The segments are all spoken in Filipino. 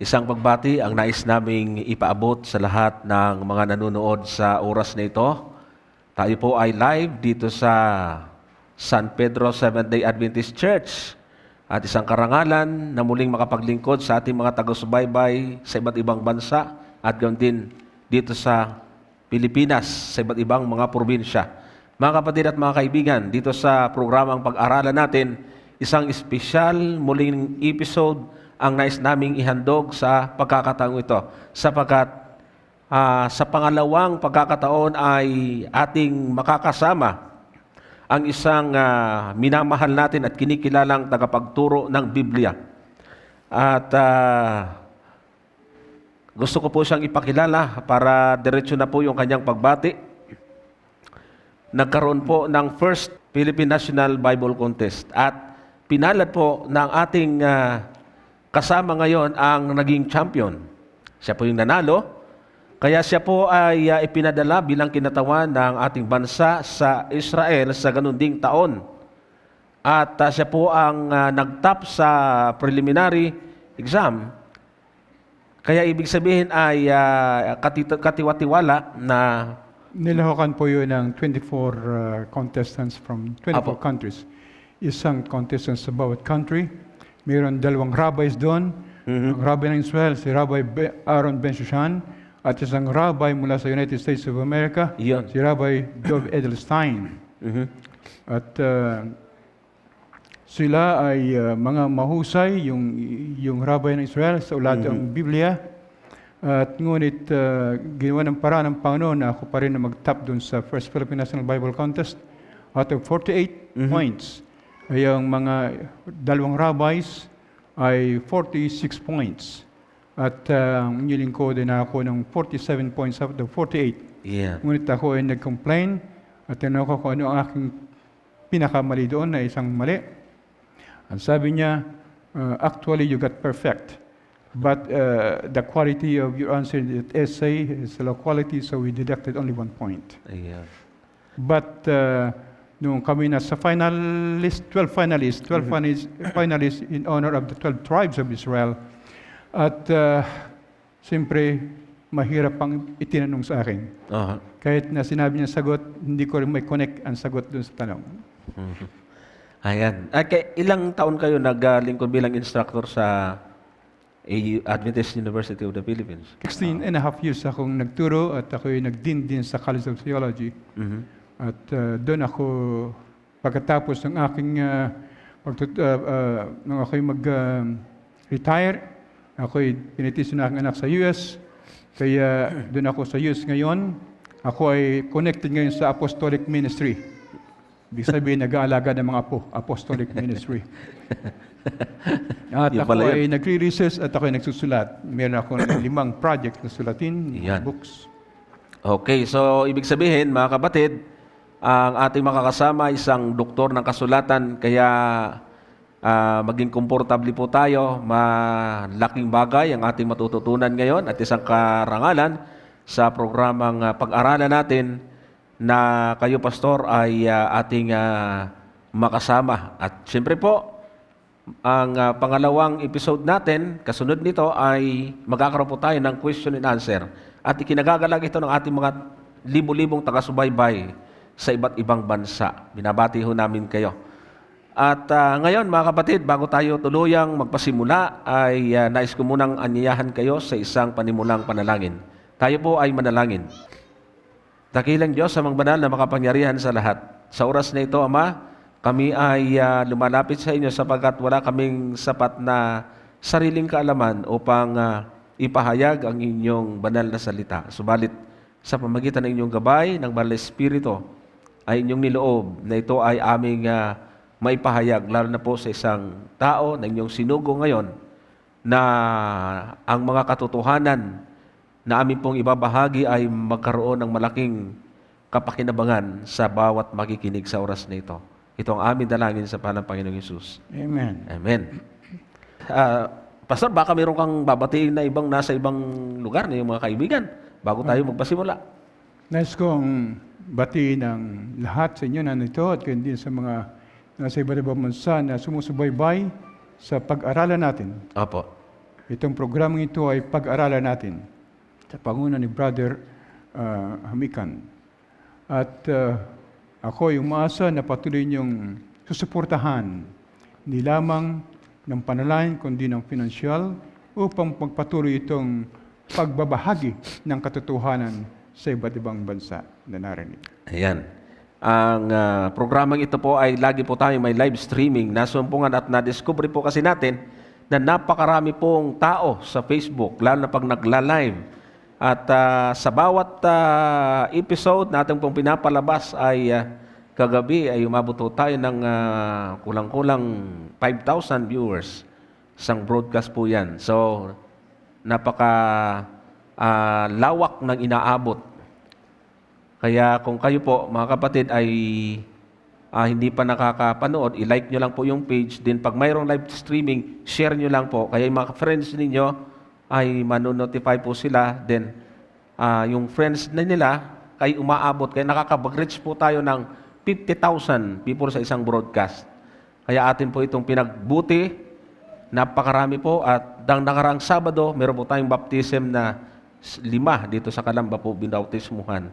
Isang pagbati ang nais naming ipaabot sa lahat ng mga nanonood sa oras na ito. Tayo po ay live dito sa San Pedro Seventh-day Adventist Church at isang karangalan na muling makapaglingkod sa ating mga taga-subaybay sa iba't ibang bansa at gayon din dito sa Pilipinas, sa iba't ibang mga probinsya. Mga kapatid at mga kaibigan, dito sa programang pag-aralan natin, isang espesyal muling episode ang nais naming ihandog sa pagkakataong ito. Sapagkat sa pangalawang pagkakataon ay ating makakasama ang isang minamahal natin at kinikilalang tagapagturo ng Biblia. At gusto ko po siyang ipakilala para diretso na po yung kanyang pagbati. Nagkaroon po ng First Philippine National Bible Contest at pinalad po ng ating kasama ngayon ang naging champion. Siya po yung nanalo. Kaya siya po ay ipinadala bilang kinatawan ng ating bansa sa Israel sa ganun ding taon. At siya po ang nagtap sa preliminary exam. Kaya ibig sabihin ay katiwatiwala na Nilahukan po yun ng 24 contestants from 24 countries. Isang contestant sa bawat country. Mayroon 2 rabbis doon. Ang rabbi ng Israel, si Rabbi Aaron Ben Shushan, at isang rabbi mula sa United States of America, si Rabbi Dov Edelstein. At sila ay mga mahusay, yung rabbi ng Israel sa ulat ng Biblia. At ngunit ginawa ng paraan ng Panginoon na ako pa rin na mag-top doon sa First Philippine National Bible Contest. Out of 48 points, ay ang mga 2 rabbis ay 46 points. At ang nilingkod din ako ng 47 points out of 48. Ngunit ako ay nag-complain at tinanong ko kung ano ang aking pinakamali doon na isang mali. Ang sabi niya, actually you got perfect. But the quality of your answer in the essay is low quality, so we deducted only 1 point. But nung kami na sa 12 finalists in honor of the 12 tribes of Israel. At siyempre, mahirap pang itinanong sa akin. Kahit na sinabi niya sagot, hindi ko rin may connect ang sagot dun sa tanong. Ayan. Ilang taon kayo naglingkod bilang instructor sa Adventist University of the Philippines? 16 and a half years akong nagturo at ako'y nag-dean din sa College of Theology. At doon ako, pagkatapos ng aking, nung ako'y mag-retire, ako'y pinitisin na aking anak sa US. Kaya doon ako sa US ngayon. Ako ay connected ngayon sa Apostolic Ministry. Ibig sabihin, nag-aalaga ng mga Apostolic Ministry. At ako ay nagre-research at ako ay nagsusulat. Meron ako 5 projects na sulatin, books. Okay, so ibig sabihin, mga kapatid, ang ating makakasama isang doktor ng kasulatan, kaya maging komportable po tayo. Malaking bagay ang ating matututunan ngayon at isang karangalan sa programang pag-aralan natin na kayo, Pastor, ay ating makasama. At siyempre po, ang pangalawang episode natin, kasunod nito ay magkakaroon po tayo ng question and answer. At ikinagagalag ito ng ating mga libu-libong taga-subaybay sa iba't ibang bansa. Binabati ho namin kayo. At ngayon, mga kapatid, bago tayo tuluyang magpasimula, ay nais ko munang anyayahan kayo sa isang panimulang panalangin. Tayo po ay manalangin. Dakilang Diyos, amang banal na makapangyarihan sa lahat. Sa oras na ito, Ama, kami ay lumalapit sa inyo sapagkat wala kaming sapat na sariling kaalaman upang ipahayag ang inyong banal na salita. Subalit, sa pamagitan ng inyong gabay, ng Banal na Espiritu, ay inyong niloob na ito ay aming maipahayag, lalo na po sa isang tao na inyong sinugo ngayon, na ang mga katotohanan na amin pong ibabahagi ay magkaroon ng malaking kapakinabangan sa bawat makikinig sa oras na ito. Ito ang aming dalangin sa pangalan ng Panginoong Hesus. Amen. Amen. Pastor, baka mayroon kang babatiin na ibang nasa ibang lugar na yung mga kaibigan bago tayo magpasimula. Nais kong batiin ang lahat sa inyo na nito at kaya din sa mga nasa iba't ibang bansa na sumusubaybay sa pag-aralan natin. Opo. Itong programang ito ay pag-aralan natin sa panguna ni Brother Hamikan. At ako yung umaasa na patuloy niyong susuportahan, hindi lamang ng panalangin kundi ng pinansyal upang pagpatuloy itong pagbabahagi ng katotohanan sa iba't ibang bansa na narinig. Ayan. Ang programang ito po ay lagi po tayo may live streaming. Nasumpungan at na-discover po kasi natin na napakarami pong tao sa Facebook, lalo na pag nagla-live. At sa bawat episode natin pong pinapalabas ay kagabi ay umabot po tayo ng kulang-kulang 5,000 viewers. Isang broadcast po yan. So, napaka lawak ng inaabot. Kaya kung kayo po, mga kapatid, ay hindi pa nakakapanood, i-like nyo lang po yung page. Din pag mayroong live streaming, share nyo lang po. Kaya yung mga friends ninyo ay manonotify po sila. Then, yung friends na nila, kay umaabot. Kaya nakakabag-reach po tayo ng 50,000 people sa isang broadcast. Kaya atin po itong pinagbuti. Napakarami po. At dang nakaraang Sabado, meron po tayong baptism na 5 dito sa Calamba po, binautismuhan.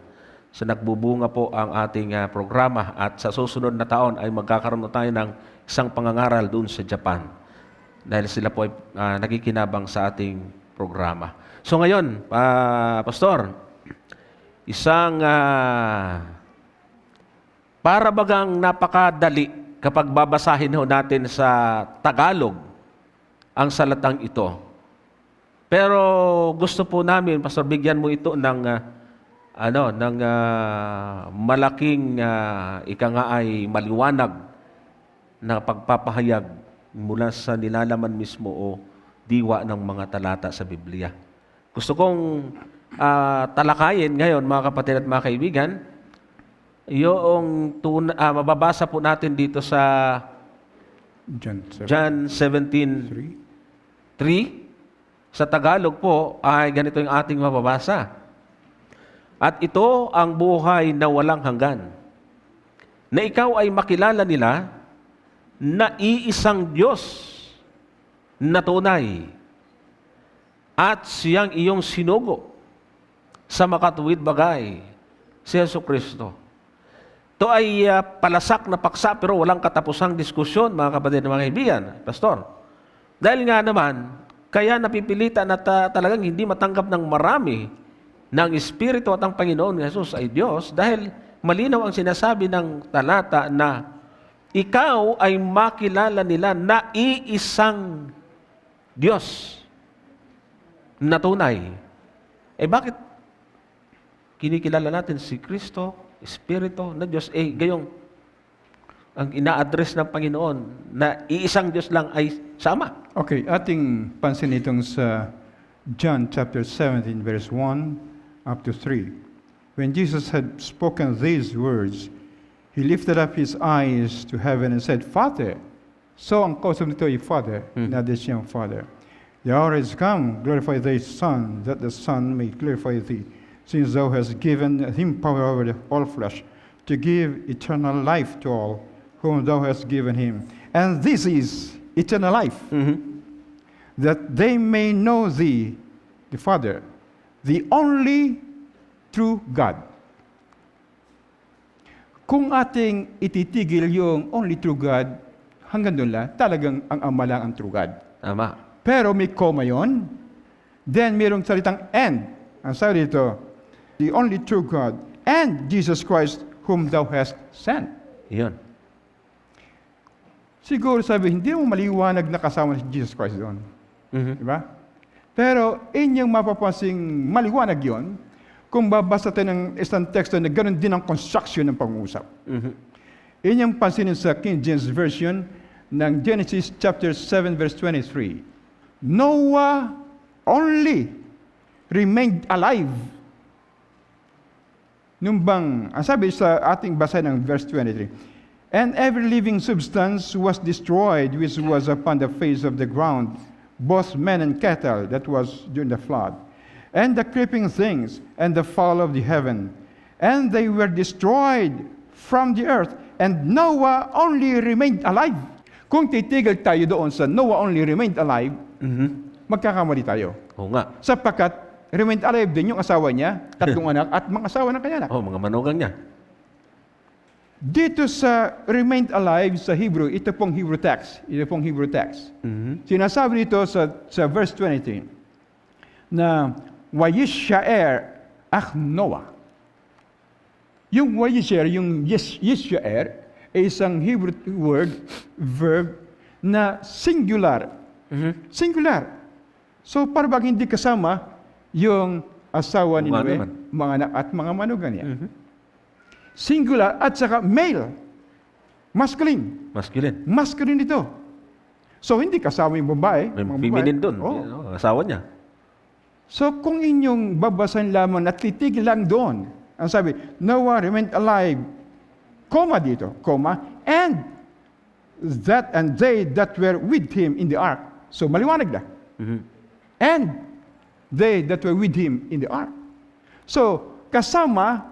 So nagbubunga po ang ating programa at sa susunod na taon ay magkakaroon na tayo ng isang pangangaral doon sa Japan dahil sila po ay nakikinabang sa ating programa. So ngayon, Pastor, isang para bagang napakadali kapag babasahin ho natin sa Tagalog ang salatang ito. Pero gusto po namin, Pastor, bigyan mo ito ng malaking ika nga ay maliwanag na pagpapahayag mula sa nilalaman mismo o diwa ng mga talata sa Biblia. Gusto kong talakayin ngayon, mga kapatid at mga kaibigan, yung mababasa po natin dito sa John 17:3. Sa Tagalog po ay ganito yung ating mababasa. At ito ang buhay na walang hanggan, na ikaw ay makilala nila na iisang Diyos na tunay at siyang iyong sinugo sa makatuwid bagay, si Jesucristo. Ito ay palasak na paksa pero walang katapusang diskusyon, mga kapatid at mga kaibigan, Pastor. Dahil nga naman, kaya napipilitan na talagang hindi matanggap ng marami ng Espiritu at ang Panginoon Jesus ay Diyos dahil malinaw ang sinasabi ng talata na ikaw ay makilala nila na iisang Diyos na tunay. Bakit kinikilala natin si Kristo, Espiritu na Diyos? Gayong ang ina-address ng Panginoon na iisang Diyos lang ay sama. Okay, ating pansin itong sa John chapter 17 verse 1 up to 3. When Jesus had spoken these words, He lifted up His eyes to heaven and said, Father, so ang kausap nito ay Father, not the siyang Father. The hour is come, glorify thy Son, that the Son may glorify thee, since thou hast given him power over all flesh, to give eternal life to all whom thou hast given him. And this is eternal life, that they may know thee, the Father, the only true God. Kung ating ititigil yung only true God, hanggang doon lang, talagang ang Ama lang ang true God. Tama. Pero may comma yun, then mayroong salitang and. Ang sabi dito, the only true God, and Jesus Christ whom thou hast sent. Iyon. Siguro sabi, hindi mo maliwanag na kasama si Jesus Christ doon. Diba? Pero inyong mapapansing maliwanag yon kung babasa tayo ng isang teksto na ganoon din ang construction ng pag-uusap. Inyong pansinin sa King James Version ng Genesis chapter 7 verse 23. Noah only remained alive. Nung bang, ang sabi sa ating basa ng verse 23, and every living substance was destroyed which was upon the face of the ground, both men and cattle, that was during the flood, and the creeping things, and the fowl of the heaven. And they were destroyed from the earth, and Noah only remained alive. Kung titigil tayo doon sa Noah only remained alive, magkakamali tayo. Oo nga. Sapagkat remained alive din yung asawa niya, 3 anak, at mga asawa ng kanyang anak. Oh, mga manugang niya. Dito sa remained alive sa Hebrew, ito pong Hebrew text. Ito pong Hebrew text. Sinasabi dito sa verse 23 na Wayishaer ach Noah. Yung Wayishaer, yung Yishaer, ay isang Hebrew verb na singular. Singular. So, para bang hindi kasama yung asawa ni Mga Noe, naman. mga anak at mga manugang niya. Singular at saka male. Masculine. Masculine. Masculine ito. So, hindi kasama yung babae. May mga babae. feminine doon. Oo. Asawa niya. So, kung inyong babasan lamang at titigil lang doon, ang sabi, Noah remained alive, comma dito, comma, and they that were with him in the ark. So, maliwanag na. And they that were with him in the ark. So, kasama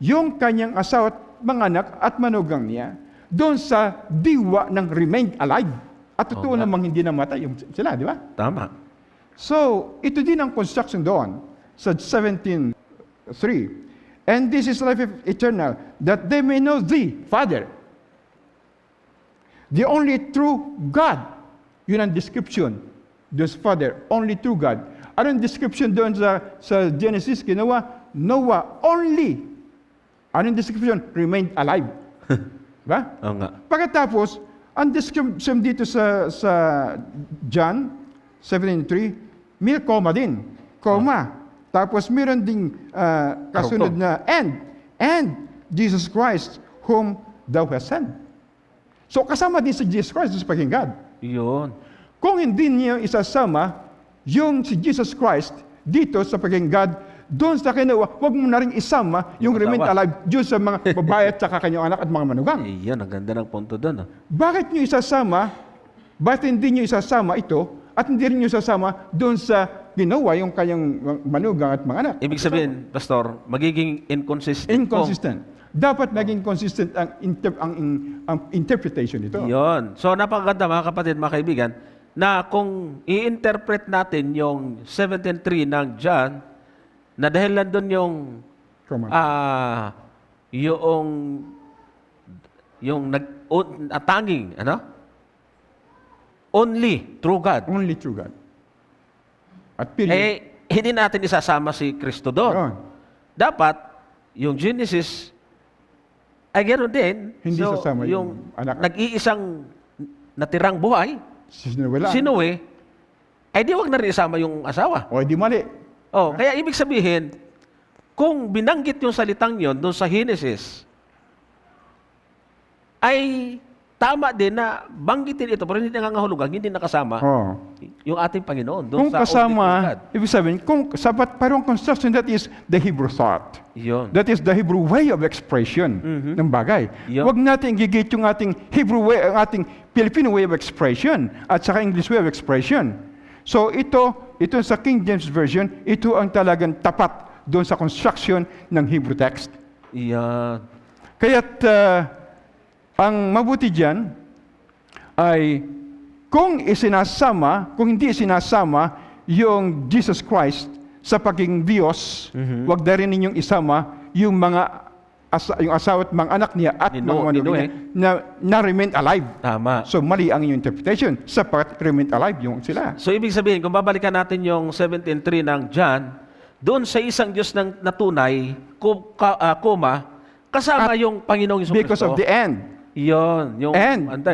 yung kanyang asawa at mga anak at manugang niya doon sa diwa ng remained alive. At totoo namang hindi namatay yung sila, di ba? Tama. So, ito din ang construction doon sa 17:3. And this is life eternal, that they may know thee, Father, the only true God. Yun ang description. This Father, only true God. Anong description doon sa Genesis? Ginawa, Noah only. Anong description? Remained alive. Ba? Oo nga. Pagkatapos, ang description dito sa John 17:3, may comma din. Comma. Tapos meron ding kasunod na and Jesus Christ whom thou hast sent. So kasama din si Jesus Christ sa pagiging God. Yun. Kung hindi niyo isasama yung si Jesus Christ dito sa pagiging God, doon sa kinawa, huwag mo na rin isama yung remain alive dun sa mga babae at saka kanyang anak at mga manugang. Iyon, ang ganda ng punto doon. Bakit niyo isasama? Bakit hindi niyo isasama ito at hindi rin niyo isasama doon sa ginawa yung kanyang manugang at mga anak? Ibig sabihin, Pastor, magiging inconsistent. Inconsistent. Dapat naging consistent ang interpretation nito. Yun. So, napakaganda mga kapatid, mga kaibigan, na kung i-interpret natin yung 17:3 ng John, na dahil nandun yung Come on. tanging, only true God. Only true God. At period. Hindi natin isasama si Kristo doon. Yun. Dapat, yung Genesis, ay ganoon din. Hindi sasama yung anak. Nag-iisang natirang buhay, Sinawala. si Noe, ay di wag na rin isama yung asawa. O, di mali. Kaya ibig sabihin, kung binanggit yung salitang yon doon sa Genesis, ay tama din na banggitin ito, pero hindi nangangahulugan, hindi nakasama yung ating Panginoon doon Kung sa kasama, only true God. ibig sabihin, kung sapat parang construction, that is the Hebrew thought. Yun. That is the Hebrew way of expression ng bagay. Yun. Huwag natin gigit yung ating Hebrew way, ang ating Filipino way of expression at saka English way of expression. So ito sa King James Version, ito ang talagang tapat doon sa construction ng Hebrew text. Yan. Kaya't ang mabuti dyan ay kung hindi isinasama yung Jesus Christ sa pagiging Diyos, wag na rin ninyong isama yung yung asawa at mga anak niya at mga manugang niya na remain alive. Tama. So mali ang inyong interpretation sapat remain alive yung sila. So ibig sabihin, kung babalikan natin yung 17:3 ng John, doon sa isang Diyos ng natunay, kasama yung Panginoong Hesus Because of the end. Yun. Yung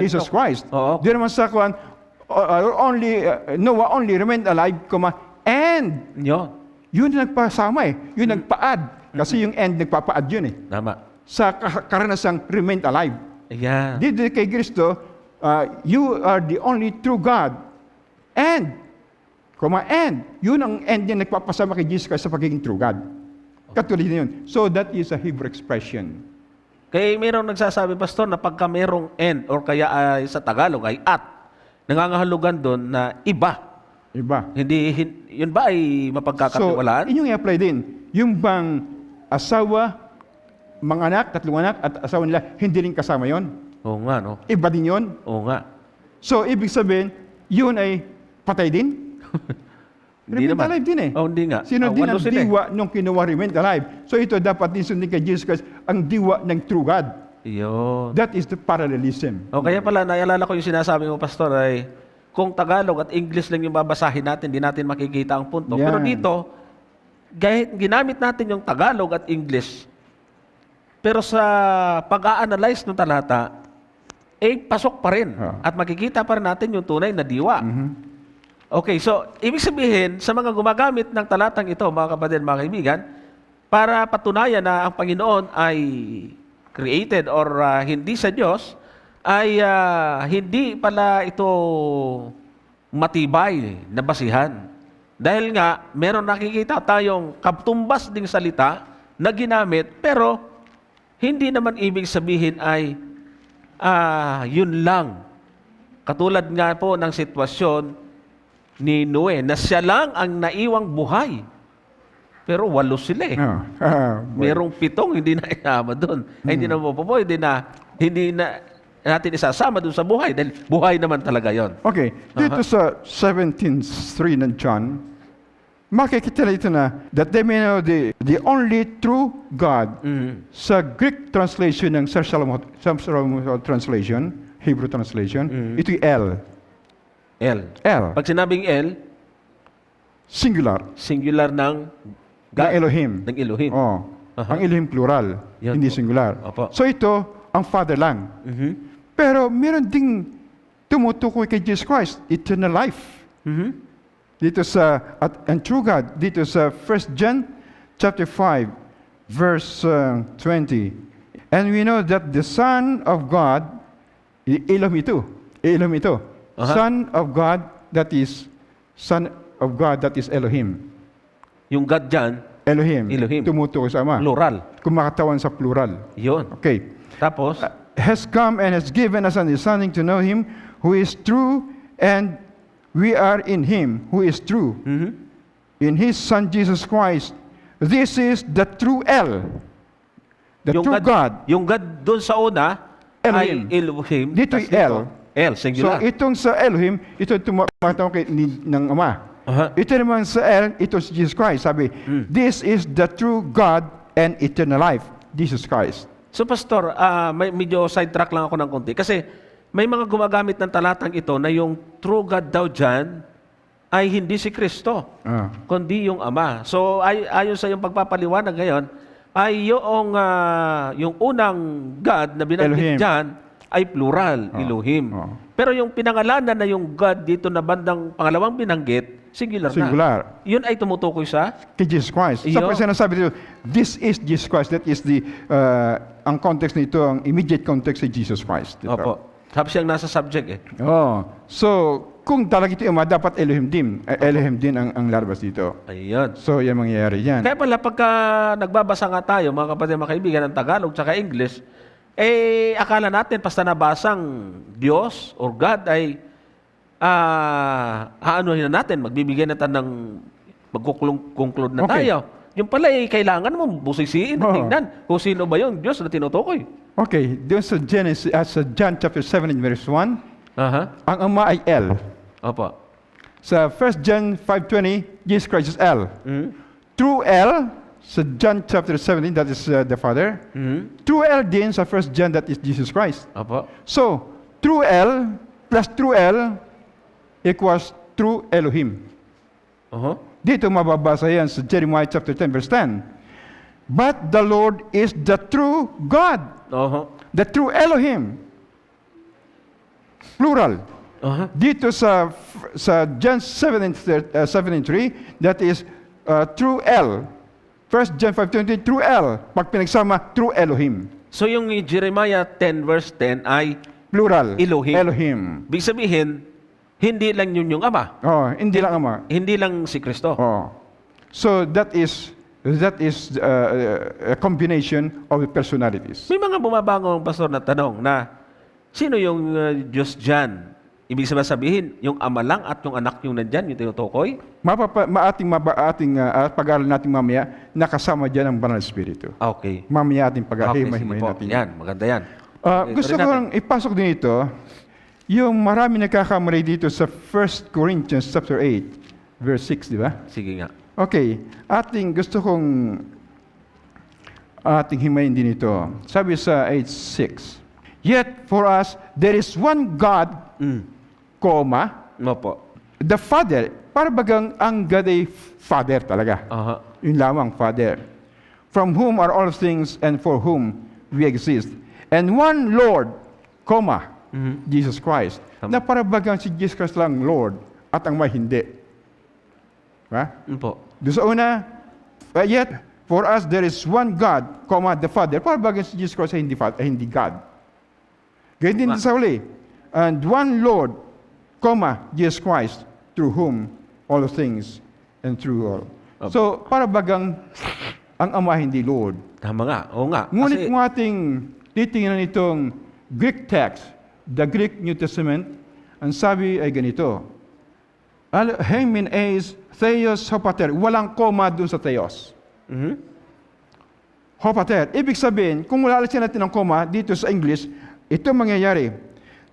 Jesus Christ. Oo. Di naman sa kuwan, Noah only remained alive, and Yun. yun nagpasama yun nagpaad. Kasi yung end nagpapaad yun Tama. sa karanasang remained alive. Ayan. Dito kay Kristo, you are the only true God. And, yun ang end niya nagpapasama kay Jesus Christ sa pagiging true God. Katulad na yun. So that is a Hebrew expression. Kaya mayroong nagsasabi, Pastor, na pagka mayroong and or kaya sa Tagalog ay at, nangangahulugan doon na iba. Iba. Yun ba ay mapagkakatiwalaan? So, inyong i-apply din. Yung bang asawa, mga anak, 3 anak, at asawa nila, hindi rin kasama yon. Oo nga, no? Iba din yon. Oo nga. So, ibig sabihin, yun ay patay din. Hindi Remained naman. alive din eh. Oh, hindi nga. Sino din Walo ang sila eh. diwa nung kinuha remained alive? So ito dapat din sundin kay Jesus Christ, ang diwa ng true God. Yun. That is the parallelism. O kaya pala, naalala ko yung sinasabi mo, Pastor, ay kung Tagalog at English lang yung babasahin natin, di natin makikita ang punto. Yan. Pero dito, ginamit natin yung Tagalog at English. Pero sa pag-a-analyze ng talata, pasok pa rin. At makikita pa rin natin yung tunay na diwa. Okay, so ibig sabihin, sa mga gumagamit ng talatang ito, mga kapatid, mga kaibigan, para patunayan na ang Panginoon ay created or hindi sa Diyos, ay hindi pala ito matibay na basihan. Dahil nga, meron nakikita tayong kaptumbas ding salita na ginamit, pero hindi naman ibig sabihin ay yun lang. Katulad nga po ng sitwasyon ni Noe, na siya lang ang naiwang buhay. Pero 8 sila eh. Merong 7 hindi na isama doon. Ay, hindi na mapopo, hindi na natin isasama doon sa buhay dahil buhay naman talaga yon. Okay, dito sa 17:3 ng John, makikita dito na that they may know the only true God. Sa Greek translation ng Sir Solomon translation, Hebrew translation, ito yung L. L. Pag sinabing L, Singular. singular ng Ng Elohim. Ng Elohim. Oh. Ang Elohim plural, Yan hindi po. singular. Opo. So ito, ang Father lang. Pero meron ding tumutukoy kay Jesus Christ, eternal life. Dito sa, and true God, dito sa 1 John chapter 5, verse 20. And we know that the Son of God, Elohim ito. Son of God, that is Elohim. Yung God dyan, Elohim. Elohim. Tumutukoy sa Ama. plural. Kumakatawan sa plural. Yun. Okay. Tapos, Has come and has given us understanding to know Him who is true, and we are in Him who is true. In His Son Jesus Christ. This is the true L. The yung true God. Yung God doon sa una, Elohim. ay Elohim. Dito Tas yung L. L, So singular. itong sa Elohim, ito tumatawag ng Ama. Ito naman sa L, ito si Jesus Christ. Sabi, this is the true God and eternal life. Jesus Christ. So Pastor, medyo sidetrack lang ako ng konti. Kasi may mga gumagamit ng talatang ito na yung true God daw dyan ay hindi si Kristo, kundi yung Ama. So ayon sa yung pagpapaliwanag ngayon, ay yung unang God na binanggit Elohim. dyan ay plural, Elohim. Pero yung pinangalanan na yung God dito na bandang pangalawang binanggit, singular na. Singular. Yun ay tumutukoy sa Kay Jesus Christ. Iyo. Sa sinasabi dito, this is Jesus Christ. That is ang context nito, ang immediate context ay Jesus Christ. Dito. Opo. Sabi siyang nasa subject eh. So, kung talaga ito yung dapat Elohim din ang lalabas dito. Ayun. So, yan mangyayari yan. Kaya pala pagka nagbabasa nga tayo, mga kapatid, mga kaibigan, ng Tagalog tsaka English, akala natin basta nabasang Diyos or God ay aanuhin na natin, magbibigay na tayo ng magkukonklud na Okay. tayo. Yung pala kailangan mo busisiin at tingnan kung sino ba yung Diyos na tinutukoy. Okay, doon sa sa John chapter 7 verse 1, ang Ama ay L. Opo. Sa 1 John 5:20, Jesus Christ is L. True L, sa John chapter 17, that is the Father. True L din sa 1 John, that is Jesus Christ. Opo. So, true L plus true L equals true Elohim. Dito mababasa yan sa Jeremiah chapter 10 verse 10. But the Lord is the true God, the true Elohim. Plural. Dito sa John 7:3, that is true L. 1 John 5:20, true L. Pag pinagsama, true Elohim. So yung Jeremiah 10 verse 10 ay Plural. Elohim. Elohim. Big sabihin, hindi lang yun yung Ama. Hindi lang Ama. Hindi lang si Kristo. So that is a combination of personalities. May mga bumabangong pastor na tanong na sino yung Diyos dyan? Ibig sabihin, yung Ama lang at yung Anak yung nandyan, yung tinutukoy? Ating pag-aaral natin mamaya, nakasama dyan ang Banal na Espiritu. Okay. Mamaya ating Okay, pag-ahimahimahin sige po. natin. Yan, maganda yan. Gusto ko lang ipasok din ito, yung marami nagkakamali dito sa 1 Corinthians chapter 8, verse 6, di ba? Sige nga. Okay, gusto kong ating himayin din ito. Sabi sa 8:6, yet for us, there is one God, comma, Opo. the Father. Para bagang ang God ay Father talaga. Aha. Yun lamang, Father. From whom are all things and for whom we exist. And one Lord, comma, Jesus Christ. Tama. Na para bagang si Jesus Christ lang Lord at ang may hindi. Diba? Opo. Doon sa una, yet for us there is one God, comma, the Father. Para bagang si Jesus Christ ay hindi God. Ganyan din sa uli. And one Lord, comma, Jesus Christ, through whom all things and through all. So, para bagang ang Ama hindi Lord. Tama nga. Oo nga. Ngunit kung ating titingnan itong Greek text, the Greek New Testament, ang sabi ay ganito, Hemin eis theos hopater. Walang koma dun sa theos. Hopater. Ibig sabihin, kung lalasin natin ang koma dito sa English, ito mangyayari.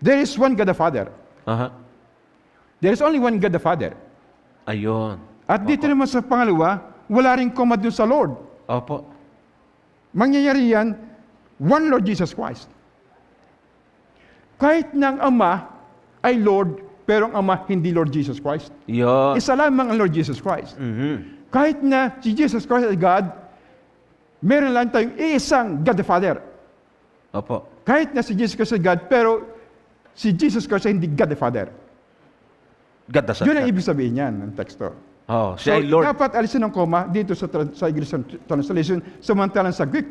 There is one God the Father. Aha. There is only one God the Father. Ayun. At dito naman sa pangalawa, wala rin koma dun sa Lord. Opo. Mangyayari yan, one Lord Jesus Christ. Kahit ng Ama ay Lord, pero ang Ama hindi Lord Jesus Christ. Yun. Isa lamang ang Lord Jesus Christ. Kahit na si Jesus Christ ay God, meron lang tayong isang God the Father. Opo. Kahit na si Jesus Christ ay God, pero si Jesus Christ ay hindi God the Father. God the Son. Yun ang ibig sabihin niyan ng teksto. Oh, siya ay Lord. Dapat alisin ang koma dito sa English translation, samantalang sa Greek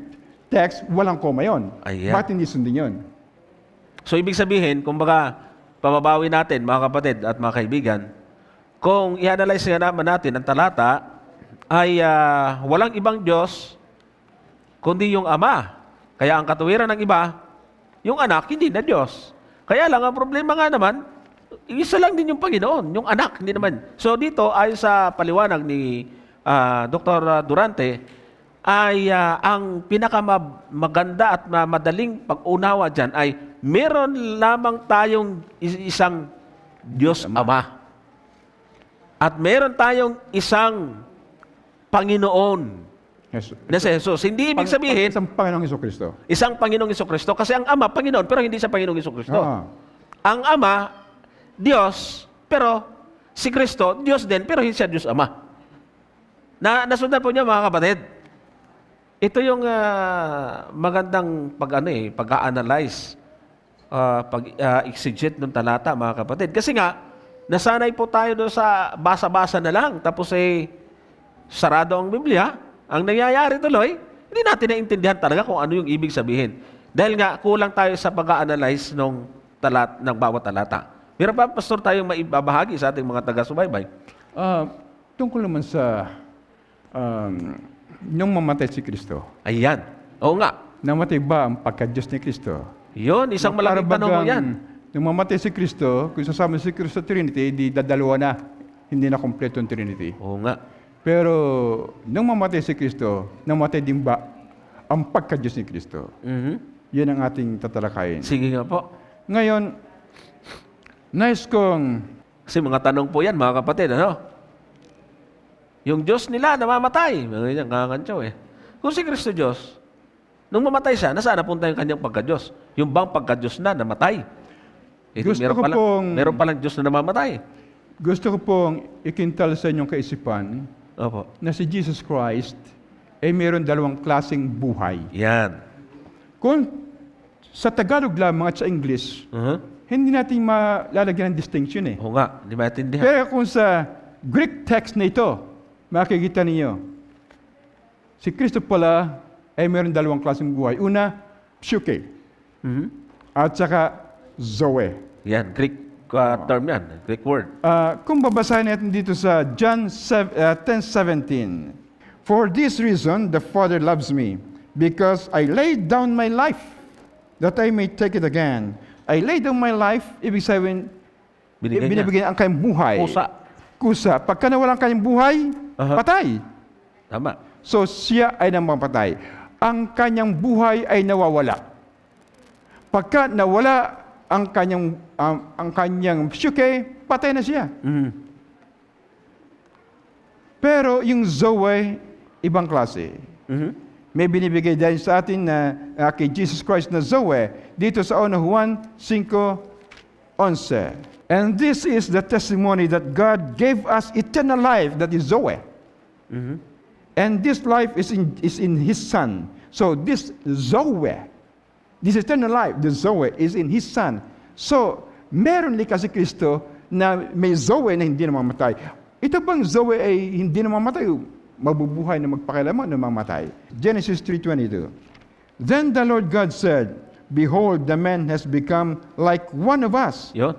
text, walang koma yon. Ayan. Bakit hindi sundin yun? So, ibig sabihin, kumbaga, pababawi natin, mga kapatid at mga kaibigan, kung i-analyze nga naman natin ang talata, ay walang ibang Diyos, kundi yung Ama. Kaya ang katuwiran ng iba, yung anak, hindi na Diyos. Kaya lang, ang problema nga naman, isa lang din yung Panginoon, yung anak, hindi naman. So dito, ayon sa paliwanag ni Dr. Durante, ay ang pinakamaganda at madaling pag-unawa dyan ay meron lamang tayong isang Diyos Ama. At meron tayong isang Panginoon na si Jesus. Hindi ibig sabihin, Isang Panginoong Jesucristo. isang Panginoong Jesucristo. Kasi ang Ama, Panginoon, pero hindi siya Panginoong Jesucristo. Ang Ama, Diyos, pero si Kristo, Diyos din, pero hindi siya Diyos Ama. Nasundan po niya, mga kapatid. Ito yung magandang pag-analyze, pag-exegete ng talata, mga kapatid. Kasi nga, nasanay po tayo doon sa basa-basa na lang, tapos sarado ang Biblia. Ang nangyayari tuloy, hindi natin naintindihan talaga kung ano yung ibig sabihin. Dahil nga, kulang tayo sa pag-analyze ng bawat talata. Meron pa, Pastor, tayong maibabahagi sa ating mga taga-subaybay? Tungkol naman sa nung mamatay si Kristo. Ayan. Oo nga. Namatay ba ang pagka-Diyos ni Kristo? Yun, isang malaking tanong mo yan. Nung mamatay si Kristo, kung sasama si Kristo sa Trinity, di dadalawa na. Hindi na kompleto ang Trinity. Oo nga. Pero nung mamatay si Kristo, namatay din ba ang pagka-Diyos ni Kristo? Yan ang ating tatalakayin. Sige nga po. Ngayon, nais kong... Kasi mga tanong po yan, mga kapatid, ano? Yung Diyos nila, namamatay. Mga ganyan, kakantsaw eh. Kung si Kristo Diyos, nung mamatay siya, nasaan napunta yung kanyang pagka-Diyos? Yung bang pagka-Diyos na namatay? Meron palang Diyos na namamatay. Gusto ko pong ikintal sa inyong kaisipan Opo. na si Jesus Christ ay mayroon dalawang klaseng buhay. Yan. Kung sa Tagalog lamang at sa English, hindi natin malalagyan ng distinction eh. Oo nga, hindi maintindihan. Pero kung sa Greek text na ito, makikita ninyo, si Kristo pala ay mayroon dalawang klaseng buhay. Una, psyche. At saka zoe. Yan, Greek term yan. Greek word. Kung babasahin natin dito sa John 10:17, for this reason the Father loves me, because I laid down my life, that I may take it again. I laid down my life, ibig sabihin, binibigyan ang kanyang buhay. Kusa. Pagka nawala ang kanyang buhay, patay. Tama. So siya ay namamatay. Ang kanyang buhay ay nawawala. Pagka nawala ang kanyang psyche, patay na siya. Pero yung Zoe, ibang klase. May binibigay dahil sa atin na kay Jesus Christ na Zoe dito sa Juan 5:11. And this is the testimony that God gave us eternal life, that is Zoe. And this life is in His Son. So this Zoe, this eternal life, the Zoe, is in His Son. So, meron li kasi Kristo na may Zoe na hindi namamatay. Ito bang Zoe ay hindi namamatay? Mabubuhay na magpakailanman na mamatay. Genesis 3:22. Then the Lord God said, Behold, the man has become like one of us, Yun.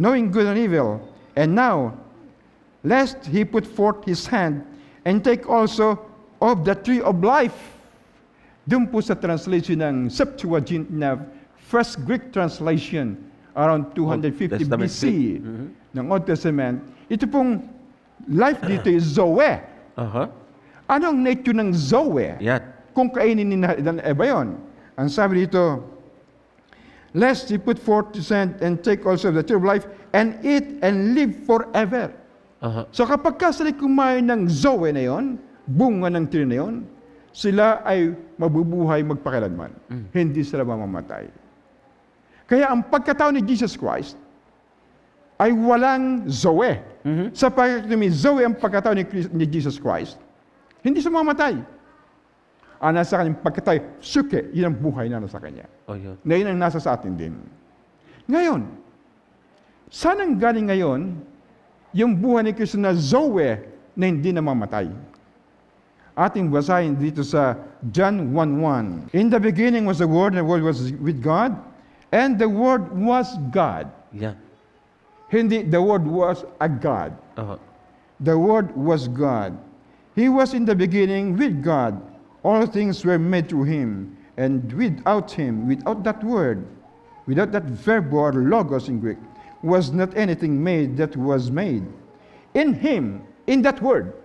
knowing good and evil. And now, lest he put forth his hand and take also of the tree of life. Doon po sa translation ng Septuagint na first Greek translation around 250 Testament BC Greek. ng Old Testament, ito pong life dito is Zoe. Anong nature ng Zoe? Yan. Kung kainin ni Eva yun. Ang sabi dito, lest he put forth his hand and take also of the tree of life and eat and live forever. So kapag sila kumain ng Zoe na yon, bunga ng tree na yon, sila ay mabubuhay magpakailanman. Hindi sila mamamatay. Kaya ang pagkatao ni Jesus Christ ay walang Zoe. Sapagkat may Zoe ang pagkatao ni Jesus Christ, hindi siya mamamatay. Ang nasa kanyang pagkatao, suke, yun ang buhay na nasa kanya. Yun. Na yun ang nasa sa atin din. Ngayon, saan ang galing ngayon yung buhay ni Kristo na Zoe na hindi namamatay? Ating basahin dito sa John 1:1. In the beginning was the Word, and the Word was with God, and the Word was God. Yan. Hindi, the Word was a God. The Word was God. He was in the beginning with God. All things were made through Him, and without Him, without that Word, without that verb or logos in Greek, was not anything made that was made. In Him, in that Word,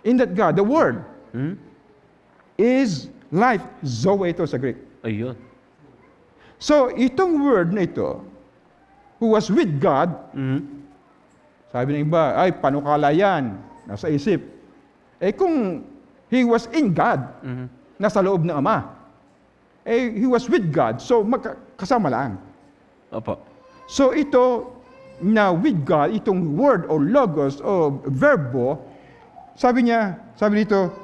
in that God, the Word is life. Zoe ito sa Greek. Ayun. So, itong Word na ito, who was with God, sabi ng iba, ay, panukala yan, nasa isip. Eh kung He was in God, nasa loob ng Ama, eh He was with God, so kasama lang. Opo. So ito, na with God, itong word o logos o verbo, sabi dito,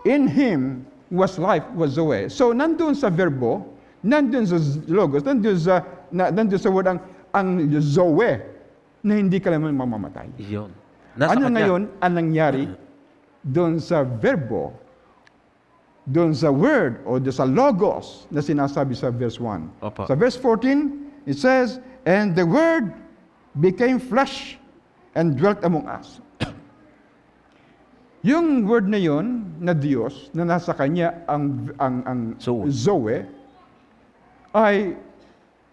in Him was life, was Zoe. So nandun sa verbo, nandun sa logos, nandun sa word ang Zoe, na hindi ka naman mamamatay. Yun. Ano ngayon ang nangyari doon sa verbo, doon sa word o doon sa logos na sinasabi sa verse 1. Opo. Sa verse 14, it says, and the Word became flesh and dwelt among us. Yung word na yon na Diyos, na nasa Kanya ang Zoe, ay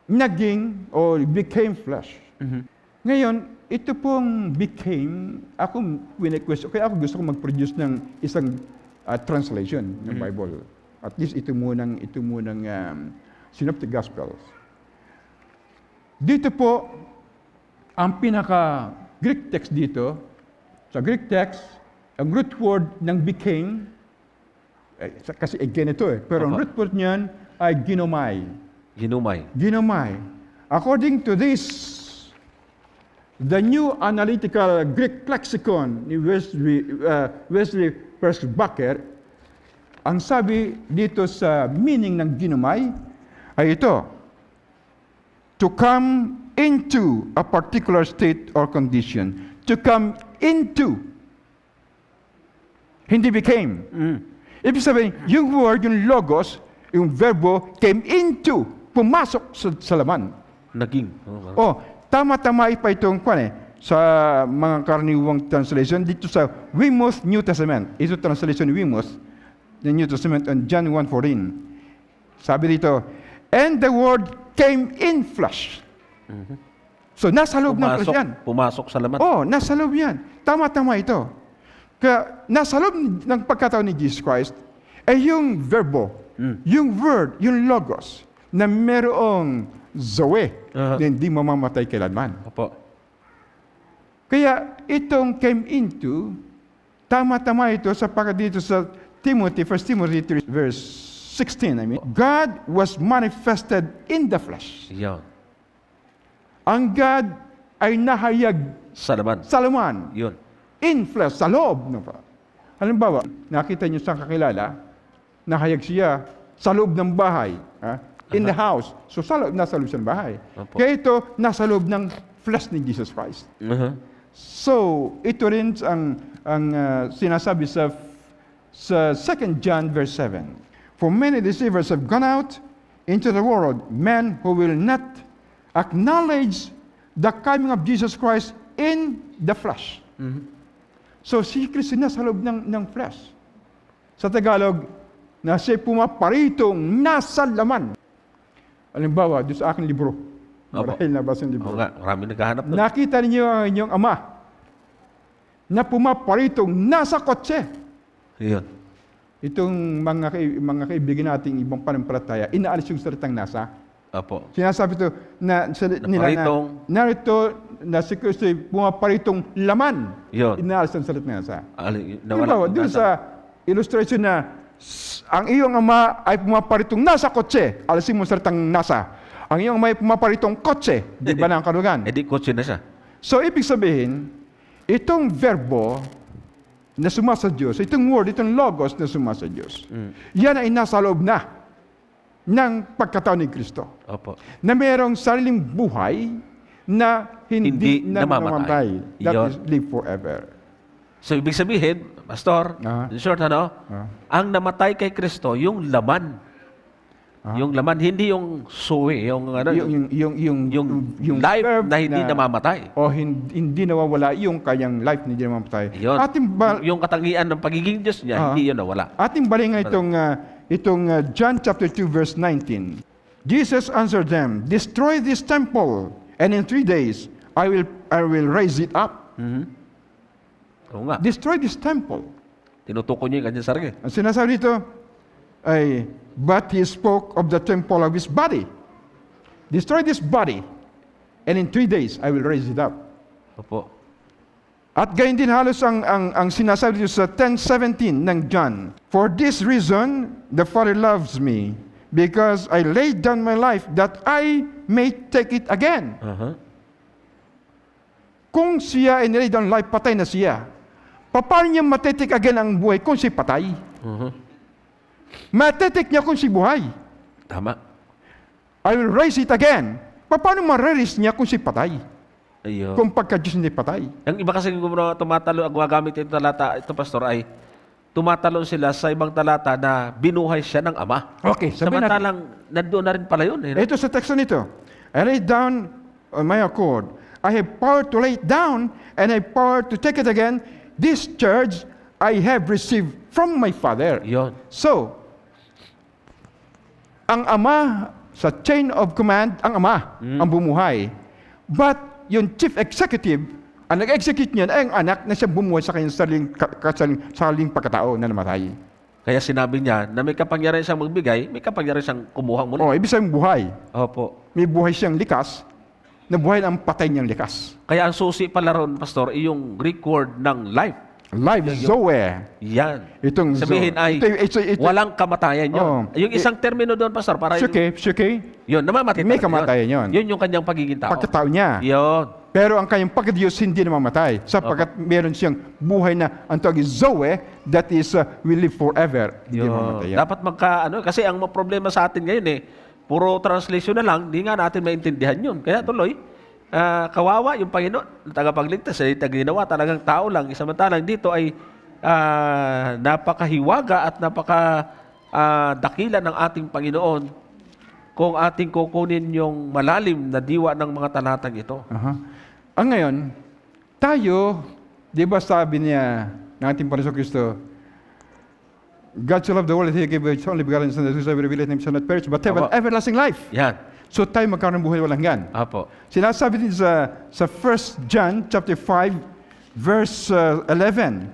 naging o became flesh. Ngayon, ito pong became, ako wini-question, kaya ako gusto ko mag-produce ng isang translation ng Bible. At least ito munang Synoptic Gospels. Dito po, ang pinaka-Greek text dito, sa Greek text, ang root word ng became, kasi again ito pero ang root word niyan ay ginomai. Ginomai. According to this, the New Analytical Greek Lexicon ni Wesley Persbacher, ang sabi dito sa meaning ng ginomai ay ito, to come into a particular state or condition. To come into. Hindi became. Ibig sabihin, yung word, yung logos, yung verbo, came into, pumasok sa laman. Naging. Tama-tama pa itong sa mga karaniwang translation dito sa Weymouth New Testament. Ito translation ni Weymouth, the New Testament on John 1:14. Sabi dito, and the Word came in flesh. So nasa loob ng flesh yan. Pumasok sa laman. Nasa loob yan. Tama-tama ito. Kaya nasa loob ng pagkatao ni Jesus Christ ay yung verbo, yung word, yung logos na merong Zoe na hindi mamamatay kailanman. Opo. Kaya itong came into, tama-tama ito sapagkat dito sa Timothy, 1 Timothy 3, verse 16, God was manifested in the flesh. Yun. Ang God ay nahayag Sa laman. sa laman, Yun. in flesh, sa loob. Halimbawa, nakita niyo sa kakilala, nahayag siya sa loob ng bahay, in the house. So nasa loob siya ng bahay. Opo. Kaya ito, nasa loob ng flesh ni Jesus Christ. Uh-huh. So, ito rin ang sinasabi sa 2 John verse 7. For many deceivers have gone out into the world, men who will not acknowledge the coming of Jesus Christ in the flesh. Mhm. So, si Kristo nasa loob ng flesh. Sa Tagalog, na siya pumaparitong nasa laman. Halimbawa, doon sa aking libro. Opo. Marahil nabasa yung libro. Oo nga, marami naghahanap doon. Nakita ninyo ang inyong ama na pumaparitong nasa kotse. Yun. Itong mga kaibigan nating ibang panampalataya, inaalis yung salitang nasa. Opo. Sinasabi ito na nila Naparitong. na narito na si Kristo ay pumaparitong laman. Yun. Inaalis ang salitang nasa. Nawala. Halimbawa, doon sa illustration na ang iyong ama ay pumaparitong nasa kotse, alisin mo ang salitang nasa. Ang iyong ama ay pumaparitong kotse, di ba na ang kalugan? Eh di kotse na siya. So, ibig sabihin, itong verbo na suma sa Diyos, itong word, itong logos na suma sa Diyos, yan ay nasa loob na ng pagkatao ni Kristo. Opo. Na mayroong sariling buhay na hindi na namamatay. That Iyon. is live forever. So ibig sabihin, Pastor, in short ang namatay kay Kristo, yung laman. Yung laman, hindi yung suwi, yung life verb na hindi namamatay. o hindi nawawala yung kanyang life na hindi namamatay. Yun. Ating Yung katangian ng pagiging Diyos niya, hindi yun nawala. Ating balingan itong John chapter 2 verse 19. Jesus answered them, "Destroy this temple, and in 3 days I will raise it up." Oo nga. Destroy this temple. Tinutukoy niya yung kanyang sarili. Ang sinasabi dito ay, but he spoke of the temple of his body. Destroy this body, and in 3 days I will raise it up. Opo. At gayon din halos ang sinasabi dito sa 10:17 ng John. For this reason, the Father loves me, because I laid down my life that I may take it again. Uh-huh. Kung siya ay nilay down life, patay na siya. Paano niya matetik again ang buhay kung siya patay? Uh-huh. Matetik niya kung siya buhay. Tama. I will raise it again. Paano ma-raise niya kung siya patay? Ayun. Kung pagka-Diyos hindi patay. Ang iba kasi kung tumatalo, ang gagamit ito talata, ito Pastor, ay tumatalon sila sa ibang talata na binuhay siya ng Ama. Okay, sabihin natin. Samantalang nandoon na rin pala yun. Eh, no? Ito sa teksto nito. I lay down on my accord. I have power to lay it down, and I have power to take it again. This charge I have received from my Father. Yun. So, ang Ama, sa chain of command, ang Ama, ang bumuhay. But, yung chief executive, ang nag-execute niyan ay ang anak na siya bumuhay sa kanyang sariling pagkatao na namatay. Kaya sinabi niya na may kapangyarihan siyang magbigay, may kapangyarihan siyang kumuhang muli. Ibig sabihin buhay. Opo. May buhay siyang likas, na buhay ng patay niyang likas. Kaya ang susi pala ron, Pastor, ay yung Greek word ng life. Life, Zoe. Yan. Itong Sabihin ay ito, walang kamatayan yun. Oo. Yung isang termino doon, Pastor, para Syke, yun, namamatay. may talaga kamatayan yun. Yun yung kanyang pagiging tao. pagkatao niya. Yun. Pero ang kanyang pagkadiyos hindi namamatay. Sapagkat meron siyang buhay na ang tawag is Zoe, that is will live forever. Hindi namamatay yan. Dapat kasi ang problema sa atin ngayon puro translation na lang, hindi nga natin maintindihan yun. Kaya tuloy, kawawa yung Panginoon, tagapagligtas, ginawa talagang tao lang. Samantalang dito ay napakahiwaga at dakila ng ating Panginoon kung ating kukunin yung malalim na diwa ng mga talatang ito. Ang ngayon, tayo, di ba sabi niya ng ating Panginoon Kristo, God so loved the world that He gave His only begotten Son, that whosoever believeth in Him shall not perish, but have an everlasting life. Yan. So tayo magkaroon ng buhay walang hanggan. Apo. Sinasabi din sa 1 John chapter 5 verse 11.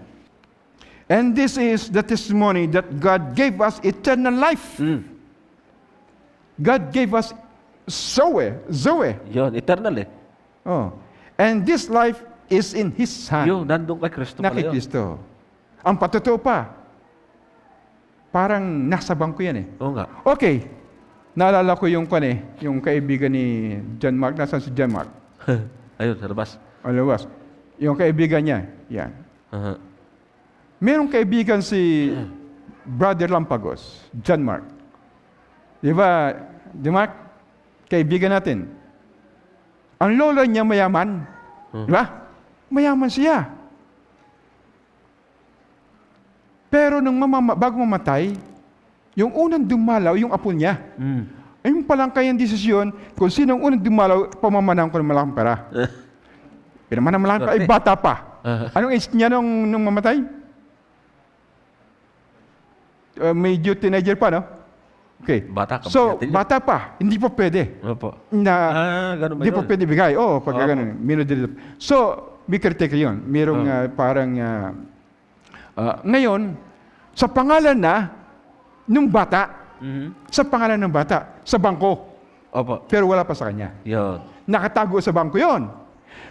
And this is the testimony that God gave us eternal life. God gave us Zoe. Yun, eternal And this life is in His Son. Yun, nandun kay Kristo Na pala kay yun. Kristo. Ang patotoo pa, parang nasa bangko yan eh. Oo nga. Okay, naalala ko yung kaibigan ni John Mark. Nasaan si John Mark? Ayun, sa labas. Alawas. Yung kaibigan niya, yan. Aha. Merong kaibigan si Brother Lampagos, John Mark. Di ba, John Mark? Kaibigan natin. Ang lola niya mayaman. Di ba? Mayaman siya. Pero nung bago mamatay, yung unang dumalaw, yung apo niya. Ayun palang kayang desisyon kung sino ang unang dumalaw, pamamanahan ko ng malaking pera. Pinamanahan malaking pera, ay bata pa. Anong age niya nung mamatay? Medyo teenager pa, no? Okay. Bata ka. So, bata pa. Hindi pa pwede. Opo. Hindi Ganun ba yun? pa pwede bigay. Oo, pag ganun. So, may criteria yun. Merong ngayon, sa pangalan na nung bata, sa pangalan ng bata, sa bangko. Opo. Pero wala pa sa kanya. Yun. Nakatago sa bangko yon.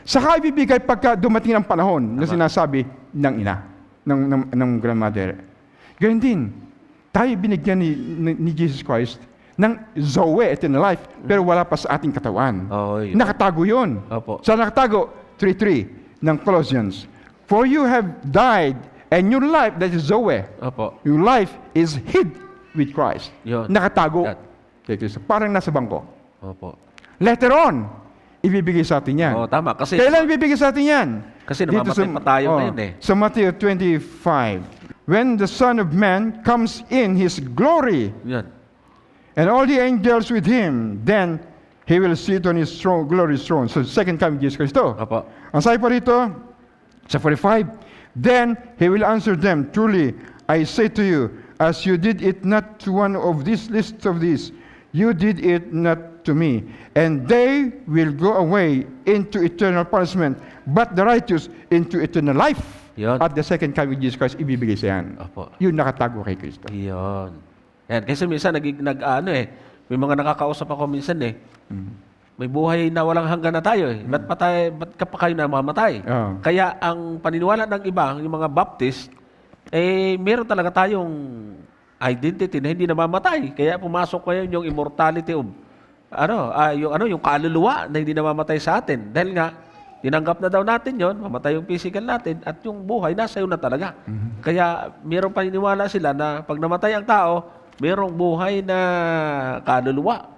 Saka ibibigay pagka dumating ang panahon na sinasabi ng ina, ng grandmother. Ganyan din, tayo binigyan ni Jesus Christ ng Zoe, eternal life, pero wala pa sa ating katawan. Yun. Nakatago yun. Opo. Sa nakatago, 3:3 ng Colossians. For you have died, and your life, that is Zoe, Opo. your life is hid with Christ. Yun. Nakatago That. kay Kristo. Parang nasa bangko. Opo. Later on, ibibigay sa atin yan. Tama. Kasi Kailan ibibigay sa atin yan? Kasi namamatay pa tayo ngayon eh. Sa Matthew 25, when the Son of Man comes in His glory, yan. and all the angels with Him, then He will sit on His throne, glorious throne. So, second coming Jesus Christo. Opo. Ang sabi pa rito, sa 45, then He will answer them, truly, I say to you, as you did it not to one of these lists of these, you did it not to me. And they will go away into eternal punishment, but the righteous into eternal life. Yun. At the second coming of Jesus Christ, ibibigay sa yan. Opo. Yun nakatago kay Kristo. Yun. Yan. Kasi minsan, may mga nakakausap ako minsan eh. May buhay na walang hanggan na tayo eh. Ba't ka pa kayo namamatay? Oo. Kaya ang paniniwala ng iba, yung mga Baptist, meron talaga tayong identity na hindi namamatay. Kaya pumasok ngayon yung immortality of yung kaluluwa na hindi namamatay sa atin. Dahil nga, tinanggap na daw natin yon, mamatay yung physical natin, at yung buhay nasa iyo na talaga. Kaya mayroong paniniwala sila na pag namatay ang tao, mayroong buhay na kaluluwa.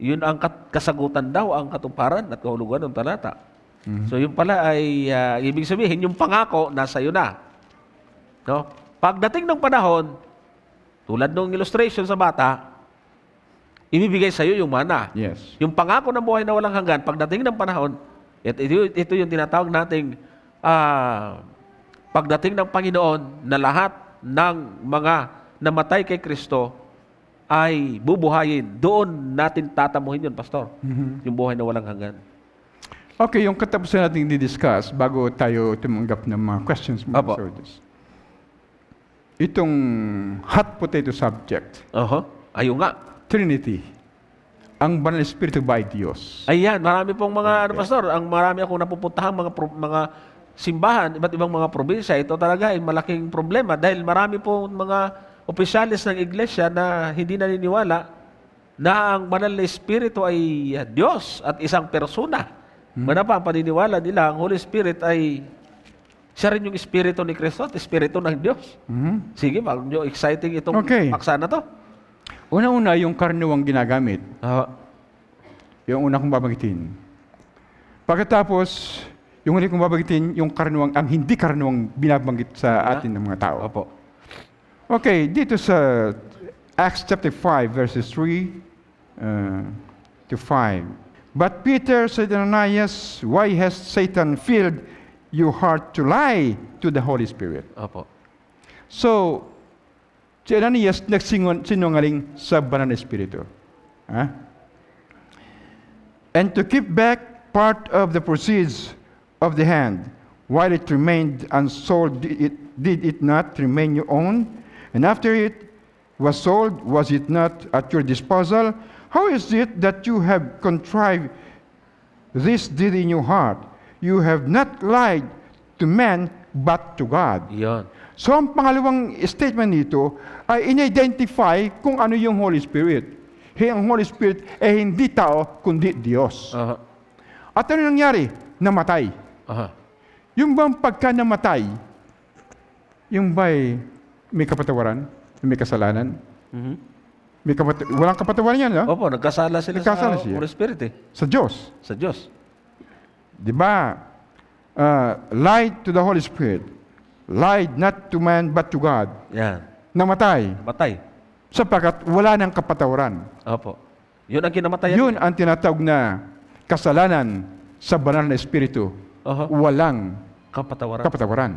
Yun ang kasagutan daw, ang katuparan at kahulugan ng talata. So yun pala ay ibig sabihin, yung pangako nasa iyo na. No? Pagdating ng panahon, tulad ng illustration sa bata, ibibigay sa iyo yung mana. Yes. Yung pangako ng buhay na walang hanggan, pagdating ng panahon, ito yung tinatawag nating pagdating ng Panginoon na lahat ng mga namatay kay Kristo ay bubuhayin. Doon natin tatamuhin yun, Pastor. Yung buhay na walang hanggan. Okay, yung katapusan natin di-discuss bago tayo tumanggap ng mga questions mo. Apo. Itong hot potato subject, Ayun nga. Trinity. Ang Banal Espiritu by Diyos. Ayan, marami pong mga, Pastor, marami akong napupuntahan mga simbahan, iba't ibang mga probinsya. Ito talaga ay malaking problema dahil marami pong mga opisyalis ng iglesia na hindi naniniwala na ang Banal na Espiritu ay Diyos at isang persona. Manapa ang paniniwala nila, ang Holy Spirit ay siya rin yung Espiritu ni Kristo at Espiritu ng Diyos. Sige, medyo exciting itong paksa na to. Una-una, yung karniwang ginagamit. Yung una kong babagitin. Pagkatapos, yung huli kong babagitin, yung karniwang, ang hindi karniwang binabanggit sa atin ng mga tao. Opo. Okay, dito sa Acts chapter 5, verses 3 to 5. But Peter said to Ananias, why has Satan filled your heart to lie to the Holy Spirit? Opo. So, si Ananias nagsinungaling sa Banal na Espiritu. And to keep back part of the proceeds of the hand, while it remained unsold, did it not remain your own? And after it was sold, was it not at your disposal? How is it that you have contrived this deed in your heart? you have not lied to men but to God. Yun. So ang pangalawang statement nito ay in-identify kung ano yung Holy Spirit. Ang Holy Spirit ay hindi tao, kundi Diyos. Aha. At ano nangyari? Namatay. Aha. Yung bang pagka namatay, yung ba'y may kapatawaran? May kasalanan? Mhm. Walang kapatawaran yan, no? Opo, nagkasala sila Nagkasala sa siya. Holy Spirit eh. Sa Diyos. Sa Diyos. Di ba? Lied to the Holy Spirit. Lied not to man but to God. Yan. Namatay. Matay. Sapagkat wala ng kapatawaran. Opo. Yun ang kinamatayan. Yun ang tinatawag na kasalanan sa banal na Espiritu. Aha. Walang Kapatawaran. kapatawaran.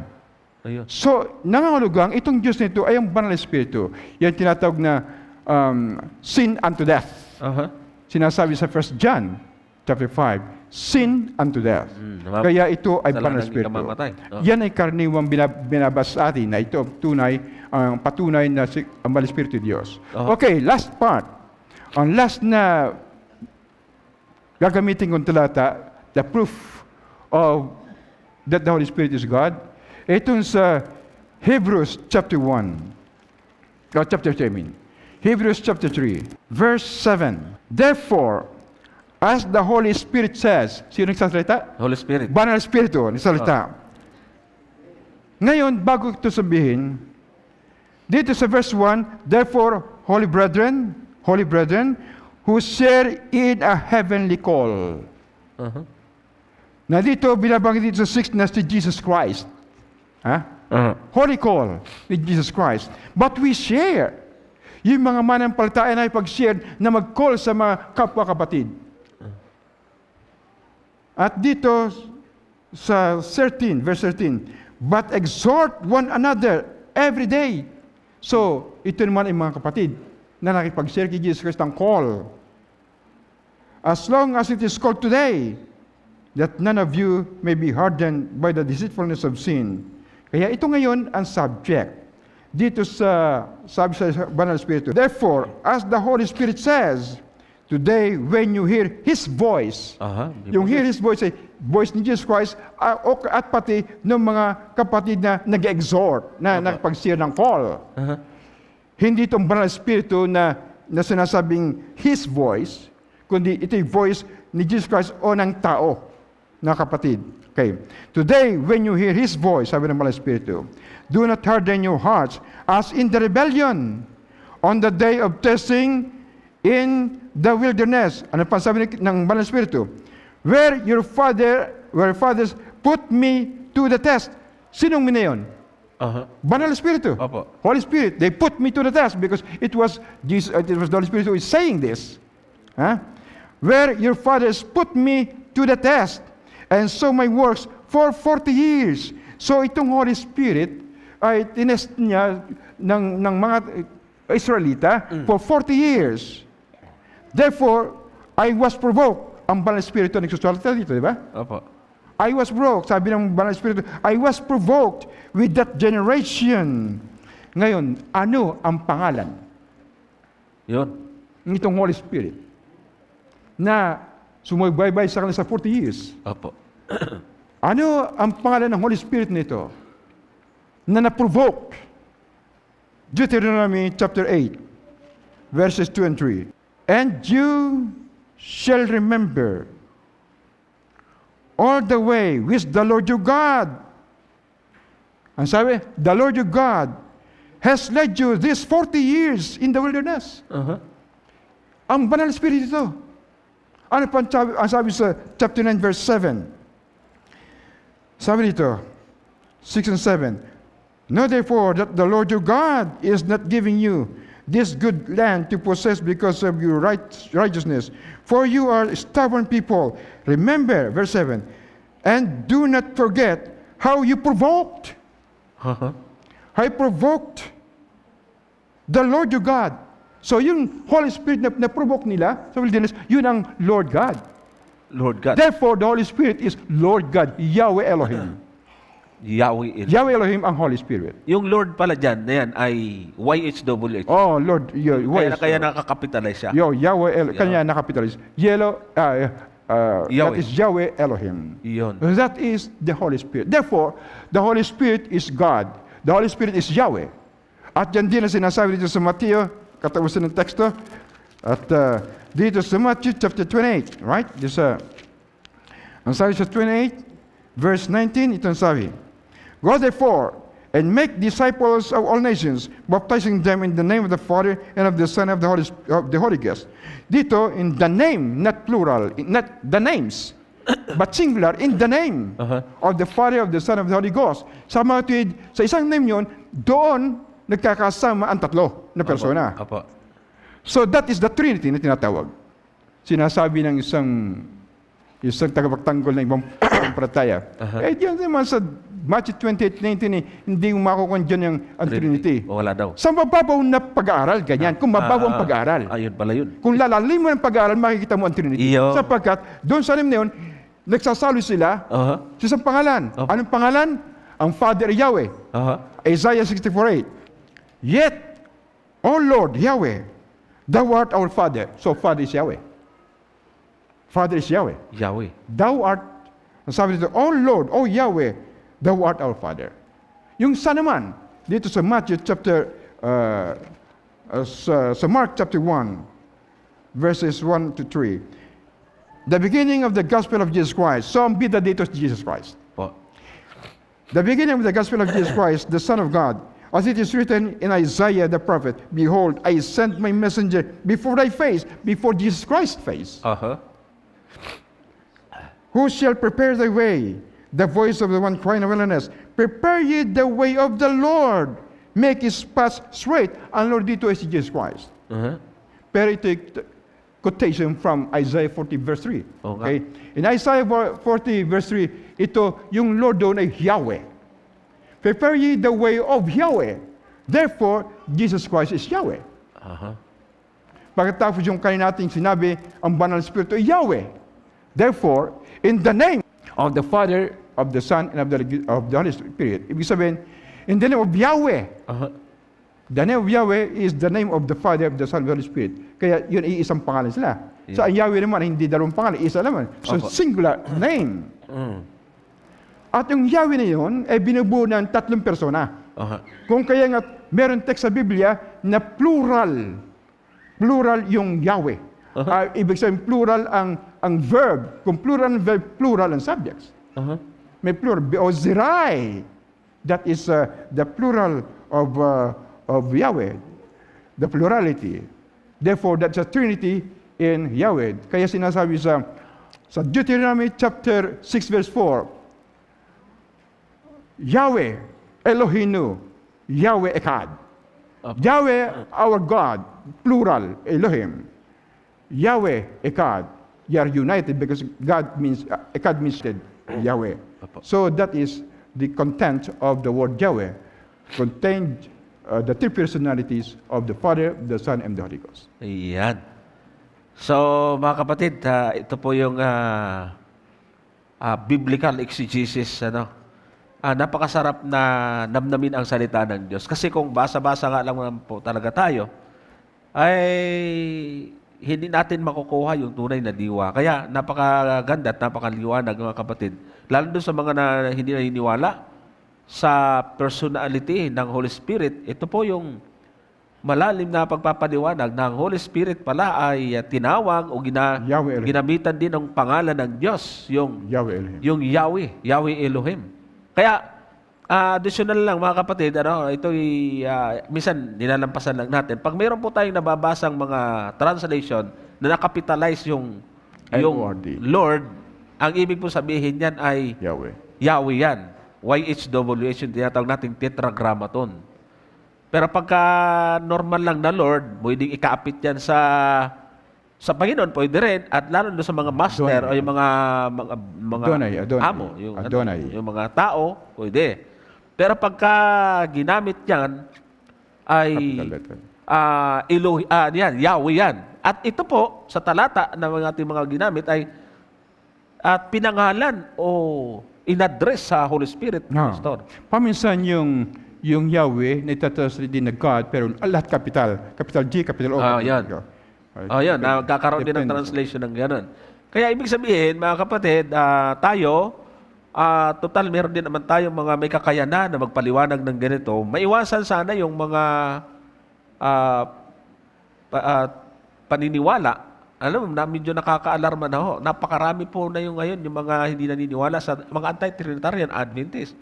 Ayun. So, nangangulugang, itong Diyos nito ay ang banal na Espiritu. Yan tinatawag na sin unto death. Aha. Sinasabi sa 1 John chapter 5, sin unto death. Kaya ito ay banal na Kasalanan Espiritu. ikamamatay. Oh. Yan ay karaniwang binabasa sa atin na ito ang tunay, ang patunay na ang banal na Espiritu Diyos. Oh. Okay, last part. Ang last na gagamitin kong talata, the proof of that the Holy Spirit is God, itong sa Hebrews chapter 1, chapter 3, I mean. Hebrews chapter 3, verse 7. Therefore, as the Holy Spirit says, sino nagsasalita? Holy Spirit. Banal Espiritu, nagsasalita. Ngayon, bago ito sabihin, dito sa verse 1, therefore, holy brethren, who share in a heavenly call. Aha. Na dito, binabanggit dito sa 6 na si Jesus Christ. Ha? Aha. Holy call ni Jesus Christ. But we share. Yung mga manampalataya na ipag-share na mag-call sa mga kapwa-kapatid. At dito sa 13, verse 13, but exhort one another every day. So, ito naman ay mga kapatid na nakipag-share kay Jesus Christ ang call. As long as it is called today, that none of you may be hardened by the deceitfulness of sin. Kaya ito ngayon ang subject. Dito sa, sabi sa Banal Espiritu, therefore, as the Holy Spirit says, today when you hear His voice, Aha. yung hear His voice ay voice ni Jesus Christ at pati ng mga kapatid na nag-exhort, na nagpag-share ng call. Aha. Hindi itong Banal Espiritu na sinasabing His voice, kundi ito yung voice ni Jesus Christ o ng tao na kapatid. Okay. Today, when you hear His voice, sabi ng Banal Espiritu, do not harden your hearts as in the rebellion on the day of testing in the wilderness. Ano pa sabi ng Banal Espiritu? Where fathers put me to the test. Sinong mina yun? Aha. Banal Espiritu. Opo. Holy Spirit. They put me to the test because it was Jesus, it was the Holy Spirit who is saying this. Huh? Where your fathers put me to the test and saw my works for 40 years. So itong Holy Spirit ay tinest niya ng mga Israelita for 40 years. Therefore, I was provoked. Ang Banal Espiritu nagsusulat dito, di ba? Opo. I was provoked. Sabi ng Banal Espiritu, I was provoked with that generation. Ngayon, ano ang pangalan Yun. nitong Holy Spirit na sumubaybay sa kanila sa 40 years? Opo. Ano ang pangalan ng Holy Spirit nito na na-provoke? Deuteronomy chapter 8, verses 2 and 3. And you shall remember all the way which the Lord your God, ang sabi, the Lord your God has led you these 40 years in the wilderness. Aha. Ang Banal Espiritu ito. Ano pa ang sabi sa chapter 9, verse 7? Sabi dito, 6 and 7, know therefore that the Lord your God is not giving you this good land to possess because of your righteousness. For you are stubborn people. Remember, verse 7, and do not forget how you provoked. Aha. I provoked the Lord your God. So yung Holy Spirit na provoke nila sa wilderness, yun ang Lord God. Lord God. Therefore, the Holy Spirit is Lord God, Yahweh Elohim. Yahweh. Yahweh Elohim ang Holy Spirit. Yung Lord pala dyan, na yan, ay YHWH. Oh, Lord, Kaya nakakapitalize siya. Yahweh Elohim, kanya nakapitalize. that Yahweh. is Yahweh Elohim. Iyon. That is the Holy Spirit. Therefore, the Holy Spirit is God. The Holy Spirit is Yahweh. At yan din ang sinasabi dito sa Mateo, katapusan ng teksto. At dito sa Matthew chapter 28, right? This, ang sabi sa 28, verse 19, ito ang sabi. Go therefore, and make disciples of all nations, baptizing them in the name of the Father and of the Son and of the Holy Ghost. Dito, in the name, not plural, not the names, but singular, in the name of the Father, of the Son, of the Holy Ghost. Sa mga tuwid, sa isang name yun, doon nagkakasama ang tatlo na persona. Apo. So that is the Trinity na tinatawag. Sinasabi ng isang tagapagtanggol ng ibang parataya. Eh, diyan naman sa Matthew 28:19, hindi mo makukuha dyan ang Trinity. O, wala daw. Sa mababaw na pag-aaral, ganyan. Kung mababaw ang pag-aaral. Ayun pala yun. Kung lalalim mo ng pag-aaral, makikita mo ang Trinity. Iyo. Sapagkat, doon sa anim na yun, nagsasalo sila sa isang pangalan. Anong pangalan? Ang Father Yahweh. Isaiah 64:8. Yet, O Lord Yahweh, Thou art our Father. So, Father is Yahweh. Father is Yahweh. Yahweh. Thou art, sabi dito, O Lord, O Yahweh, Thou art our Father. Yung Son naman, dito sa Matthew chapter, sa Mark chapter 1, verses 1 to 3. The beginning of the gospel of Jesus Christ. So, ang bida dito is Jesus Christ. Po. The beginning of the gospel of Jesus Christ, the Son of God, as it is written in Isaiah the prophet, Behold, I sent my messenger before thy face, before Jesus Christ's face. Who shall prepare thy way? The voice of the one crying in the wilderness, Prepare ye the way of the Lord. Make his paths straight. Ang Lord dito is si Jesus Christ. Pero ito quotation from Isaiah 40 verse 3. Okay? In Isaiah 40 verse 3, ito, yung Lord doon ay Yahweh. Prepare ye the way of Yahweh. Therefore, Jesus Christ is Yahweh. Pagkatapos yung kanina nating sinabi, ang banal na Espiritu ay Yahweh. Therefore, in the name of the Father, of the Son, and of the Holy Spirit. Ibig sabihin, in the name of Yahweh. The name of Yahweh is the name of the Father, of the Son, and of the Holy Spirit. Kaya yun ay isang pangalan sila. Yeah. So ang Yahweh naman, hindi dalawang pangalan, isa naman. So singular name. At yung Yahweh na yun, ay binubuo ng tatlong persona. Kung kaya nga, meron text sa Biblia na plural. Plural yung Yahweh. Ibig sabihin, plural ang verb. Kung plural ang verb, plural ang subjects. May plural. O zirai. That is the plural of Yahweh. The plurality. Therefore, that's a Trinity in Yahweh. Kaya sinasabi sa Deuteronomy chapter 6 verse 4, Yahweh Elohinu, Yahweh Echad. Yahweh our God, plural, Elohim. Yahweh Echad. You are united because God means, Echad means Yahweh. So that is the content of the word Yahweh. Contained the three personalities of the Father, the Son, and the Holy Ghost. Ayan. So, mga kapatid, ito po yung biblical exegesis, napakasarap na namnamin ang salita ng Diyos. Kasi kung basa-basa nga lang po talaga tayo, ay hindi natin makukuha yung tunay na diwa. Kaya napakaganda at napakaliwanag, mga kapatid. Lalo doon sa mga hindi naniniwala sa personality ng Holy Spirit, ito po yung malalim na pagpapaliwanag na ang Holy Spirit pala ay tinawag o ginamitan din ng pangalan ng Diyos, yung Yahweh Elohim. Yung Yahweh Elohim. Kaya, additional lang mga kapatid, minsan nilalampasan lang natin. Pag mayroon po tayong nababasang mga translation na nakapitalize yung Lord, ang ibig po sabihin yan ay Yahweh yan. YHWH yung tinatawag nating tetragrammaton. Pero pagka normal lang na Lord, pwedeng ikaapit yan sa Panginoon, pwede rin, at lalo na sa mga master o yung mga amo, yung mga tao, pwede. Pero pagka ginamit yan, ay Yahweh yan. At ito po, sa talata na ating mga ginamit ay at pinangalan o in-address sa Holy Spirit. Pastor. Paminsan yung Yahweh na itatranslate din na God, pero lahat capital. Capital G, capital O. Yan. Nagkakaroon din ng translation ng gano'n. Kaya ibig sabihin, mga kapatid, tayo, total meron din naman tayo mga may kakayanan na magpaliwanag ng ganito. Maiwasan sana yung mga ah, paniniwala. Alam mo, na medyo nakaka-alarma na ho. Napakarami po na yung ngayon, yung mga hindi naniniwala sa mga anti-Trinitarian Adventist.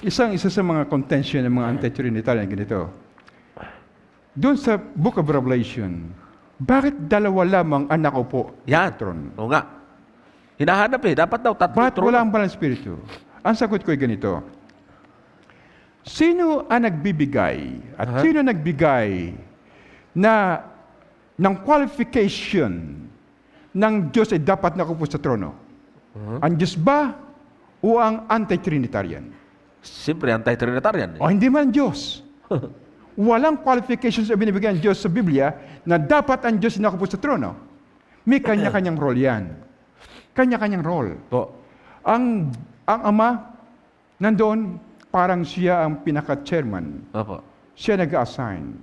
Isa sa mga contention ng mga anti-Trinitarian ganito. Doon sa Book of Revelation, bakit dalawa lamang anak ko po? Yan. Tron? O nga. Hinahanap Dapat daw tatlo. Bakit trono. wala ang banal na espiritu? Ang sagot ko ay ganito. Sino ang nagbibigay at sino nagbigay ng qualification ng Diyos ay dapat nakupo sa trono? Ang Diyos ba o ang anti-Trinitarian? Siyempre, anti-Trinitarian. O hindi man ang Diyos. Walang qualifications na binibigyan ng Diyos sa Biblia na dapat ang Diyos nakupo sa trono. May kanya-kanyang role yan. Kanya-kanyang role. Po. Ang Ama, nandoon, parang siya ang pinaka-chairman. Opo. Siya nag-assign.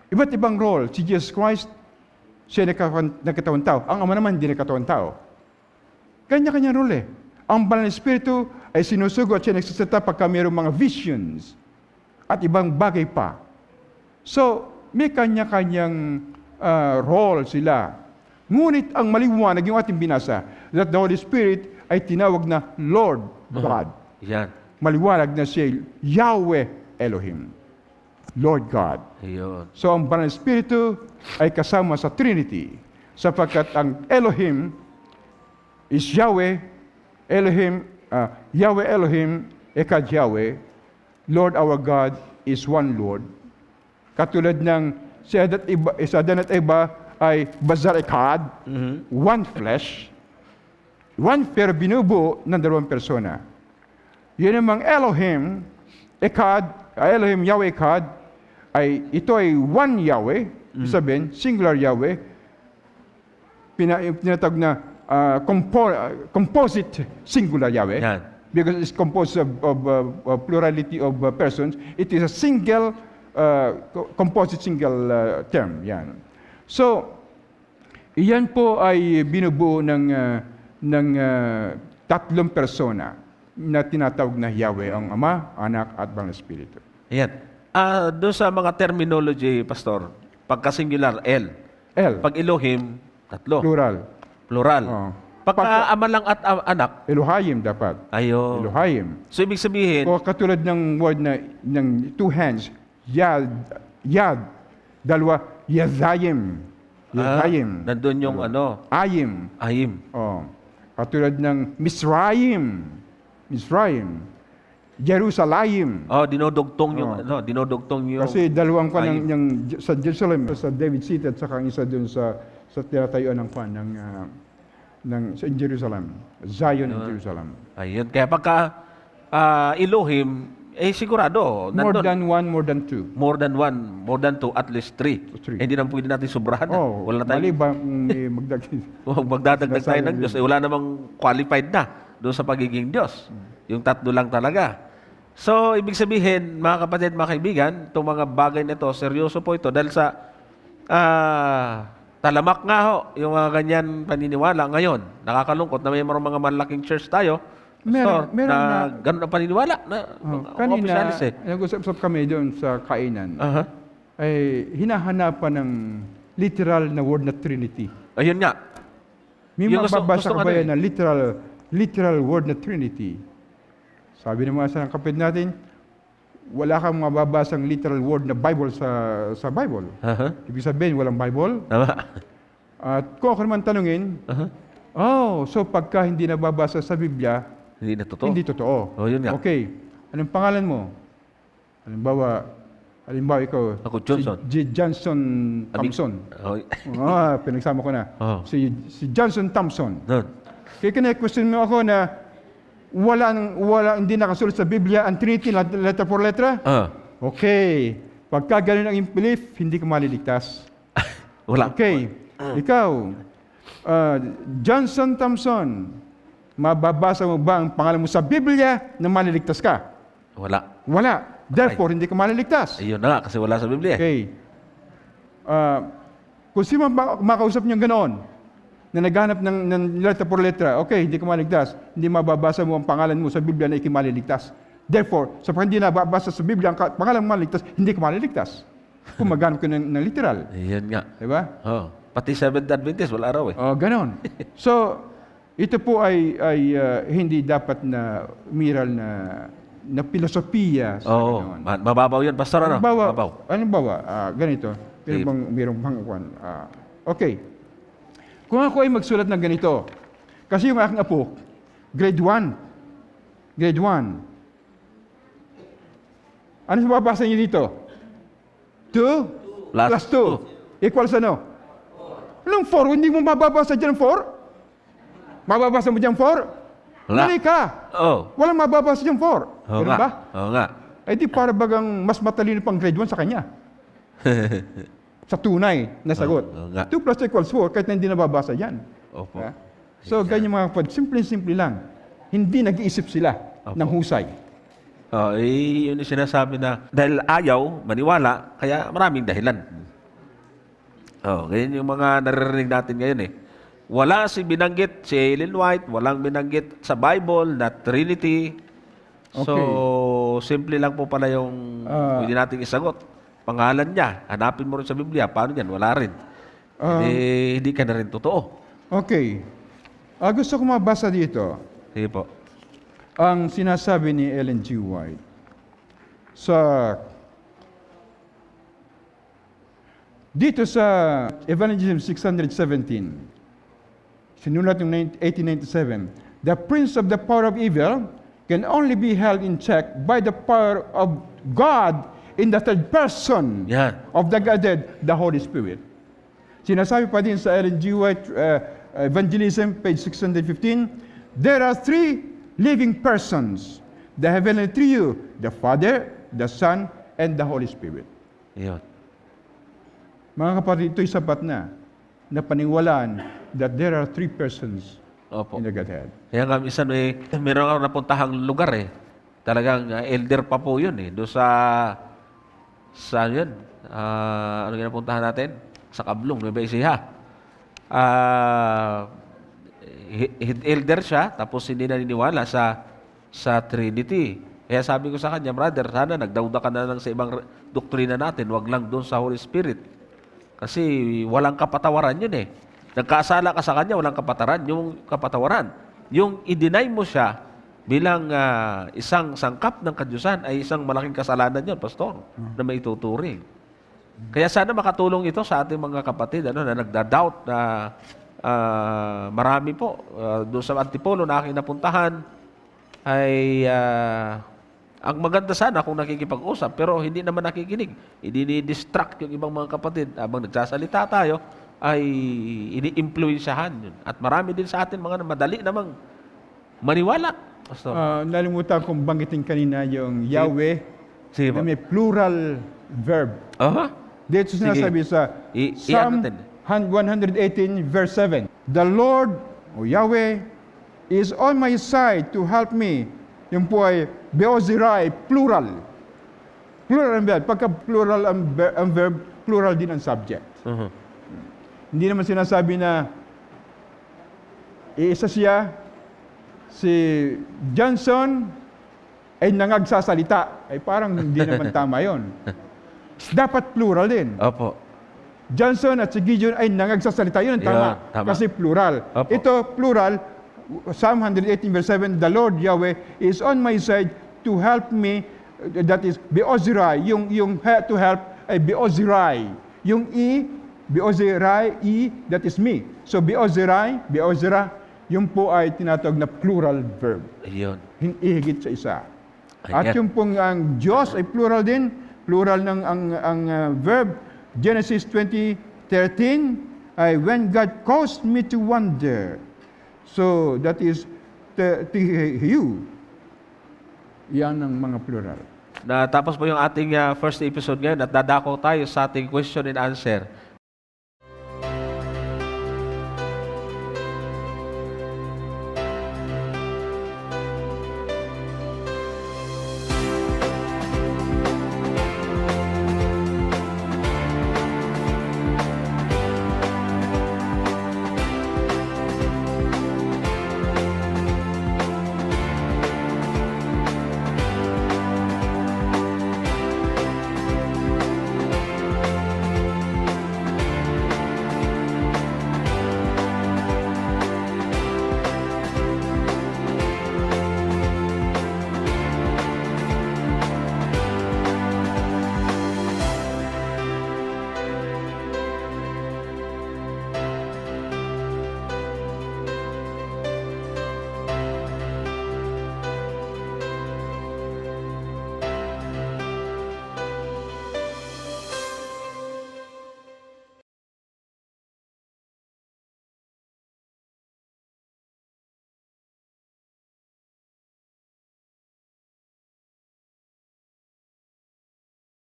Iba't ibang role. Si Jesus Christ, siya nagkatawang tao. Ang Ama naman, hindi nagkatawang tao. Kanya-kanyang role. Ang Banal na Espiritu ay sinusugo at siya nagsasalita pagka mayroong mga visions at ibang bagay pa. So, may kanya-kanyang role sila. Ngunit ang maliwanag yung ating binasa, that the Holy Spirit ay tinawag na Lord God. Yan. Maliwanag na siya Yahweh Elohim. Lord God. Ayun. So ang Banal na Espiritu ay kasama sa Trinity sapagkat ang Elohim is Yahweh, Yahweh Elohim, Ekad Yahweh, Lord our God is one Lord. Katulad ng sa Adan at Eva ay Bazar Ekad, one flesh, one pero binubuo ng dalawang persona. Yun namang Elohim, Elohim Yahweh Ekad, ito ay one Yahweh, sabihin, singular Yahweh, pinatag na composite singular Yahweh, Yan. because it's composed of plurality of persons. It is a single, composite single term. Yan. So, iyan po ay binubuo ng tatlong persona na tinatawag na Yahweh, ang Ama, Anak, at Banal na Espiritu. Ayan. Doon sa mga terminology, Pastor, pagka-singular, L. Pag Elohim, tatlo. Plural. Oh. Pagka ama lang at anak, Elohim dapat. ayun. Elohim. So, ibig sabihin, O katulad ng word ng two hands, Yad, dalawa, Yazayim. nandun yung Ayim. Ahim. Oh. Katulad ng Misraim. Jerusalem. Dinodugtong yung, dinodugtong yung... Kasi dalawang kwan Ayim. sa Jerusalem, sa David City at saka ang isa doon sa tinatayuan ng kwan sa Jerusalem. Zion in Jerusalem. Ayun. Kaya pagka Elohim, sigurado. More nandun. than one, more than two. More than one, more than two, at least three. Three. Hindi naman pwede natin sobrahan. Wala na mali tayong ba may magdagdag? magdadagdag tayo Nasabi ng Diyos. Wala namang qualified na doon sa pagiging Diyos. Yung tatlo lang talaga. So, ibig sabihin, mga kapatid, mga kaibigan, itong mga bagay na ito, seryoso po ito dahil sa talamak nga ho, yung mga ganyan paniniwala ngayon. Nakakalungkot na may mga malaking church tayo, Meron na ganun ang paniniwala na Kanina, opisyalis nag-usap kami doon sa kainan, Aha. ay hinahanapan ng literal na word na Trinity. Ayun nga. May Yung mababasa gustong ka ba ano yan na literal word na Trinity? Sabi ng mga sa kapit natin, wala kang mababasang literal word na Bible sa Bible. Aha. Ibig sabihin, walang Bible. Tama. At kung ako naman tanungin, Aha. so pagka hindi nababasa sa Biblia, Hindi na totoo. hindi totoo. Yun nga. Okay, anong pangalan mo? Halimbawa ikaw, Ako, Johnson. Si Johnson Thompson. Pinagsama ko na. Oh. Si Johnson Thompson. Doon. Kaya kina-question mo ako na hindi nakasulat sa Biblia ang Trinity letter for letter? Okay. Pagka ganun ang belief, hindi ka maliligtas. Wala. Okay. Ikaw, Johnson Thompson, mababasa mo ba ang pangalan mo sa Biblia na maliligtas ka? Wala. Wala. Therefore, hindi ka maliligtas. Ayun na nga, kasi wala sa Biblia. Okay. Kung sino makausap niyo ganoon, na naghanap ng letra por letra, okay, hindi ka maligtas. Hindi mababasa mo ang pangalan mo sa Biblia na ikimaliligtas. Therefore, sapagkat hindi nababasa sa Biblia ang pangalan mo maliligtas, hindi ka maliligtas. Kung maghanap ka ng literal. Ayan nga. Diba? Oh, pati Seventh Adventist, wala raw eh. Oh, ganon. So, ito po ay hindi dapat na umiral na filosofiya sa Oo, ganon. mababaw yun. Pastor, ano? Mababaw. Ganito. Sige. Mayroong pangkuan. Okay. Kung ako ay magsulat ng ganito, kasi yung aking apo, grade 1. Grade 1. Ano sa mababasa niyo dito? 2 Plus plus 2 equals ano? Anong 4? Hindi mo mababasa dyan 4? Mababasa mo dyan 4? Wala. Mali ka. Oh. Walang mababasa dyan 4. Oo Ganun nga. ba? Oo nga. Eh di para bagang mas matalino pang grade 1 sa kanya. Sa tunay na sagot. Oo nga. 2 plus 2 equals 4 kahit na hindi nababasa dyan. Opo. Ha? So, ganyan mga kapatid, simple lang. Hindi nag-iisip sila Opo. ng husay. Oh, yun yung sinasabi na dahil ayaw maniwala, kaya maraming dahilan. Oh, ganyan yung mga naririnig natin ngayon eh. Wala binanggit si Ellen White, walang binanggit sa Bible na Trinity. So, simple lang po pala yung pwede nating isagot. Pangalan niya, hanapin mo rin sa Biblia. Paano yan? Wala rin. Hindi ka na rin totoo. Okay. Gusto ko mabasa dito Sige po. ang sinasabi ni Ellen G. White dito sa Evangelism 617. Sinulat yung 1897. The prince of the power of evil can only be held in check by the power of God in the third person Yan. of the Godhead, the Holy Spirit. Sinasabi pa din sa Ellen G. White Evangelism, page 615, there are three living persons, the heavenly trio, the Father, the Son, and the Holy Spirit. Yun. Mga kapatid, ito'y sapat na paniwalaan that there are three persons Opo. in the Godhead. Kaya nga minsan meron ako napuntahang lugar eh. Talagang elder pa po yun eh. Doon sa yun. Ano yung napuntahan natin? Sa Kablong, Nueva Ecija. Elder siya, tapos hindi naniniwala sa Trinity. Kaya sabi ko sa kanya, brother, sana nagdauda ka na lang sa ibang doktrina natin, wag lang doon sa Holy Spirit. Kasi walang kapatawaran yun eh. Nagkasala ka sa kanya, walang kapatawaran. Yung i-deny mo siya bilang isang sangkap ng kadyusan ay isang malaking kasalanan yun, pastor, na may tuturing. Kaya sana makatulong ito sa ating mga kapatid na nagda-doubt na marami po. Doon sa Antipolo na aking napuntahan ay ang maganda sana kung nakikipag-usap pero hindi naman nakikinig. Ini-distract yung ibang mga kapatid habang nagsasalita tayo ay ini-influensyahan yun. At marami din sa atin mga madali namang maniwala. Pastor. Nalimutan kong banggitin kanina yung Yahweh Sige na po. may plural verb. Dito sinasabi sa Psalm 118 verse 7. The Lord, o Yahweh, is on my side to help me. Yung po ay Beozirai, plural. Plural ang verb. Pagka plural ang verb, plural din ang subject. Hindi naman sinasabi na iisa siya, si Johnson ay nangagsasalita. Ay parang hindi naman tama yon. Dapat plural din. Opo. Johnson at si Gideon ay nangagsasalita. Yun ang tama. Yeah, tama. Kasi plural. Opo. Ito, plural, Psalm 118 verse 7, the Lord Yahweh is on my side to help me. That is Beozirai. Yung to help ay Beozirai. Yung Beozirai, that is me. So Beozirai, Beozira, yung po ay tinatawag na plural verb. Ayun. Ihigit sa isa. At Ayan. yung pong ang Diyos ay plural din. Plural ng ang verb. Genesis 20:13 ay when God caused me to wonder. So that is you. Yan ang mga plural. Natapos po yung ating first episode ngayon at dadako tayo sa ating question and answer.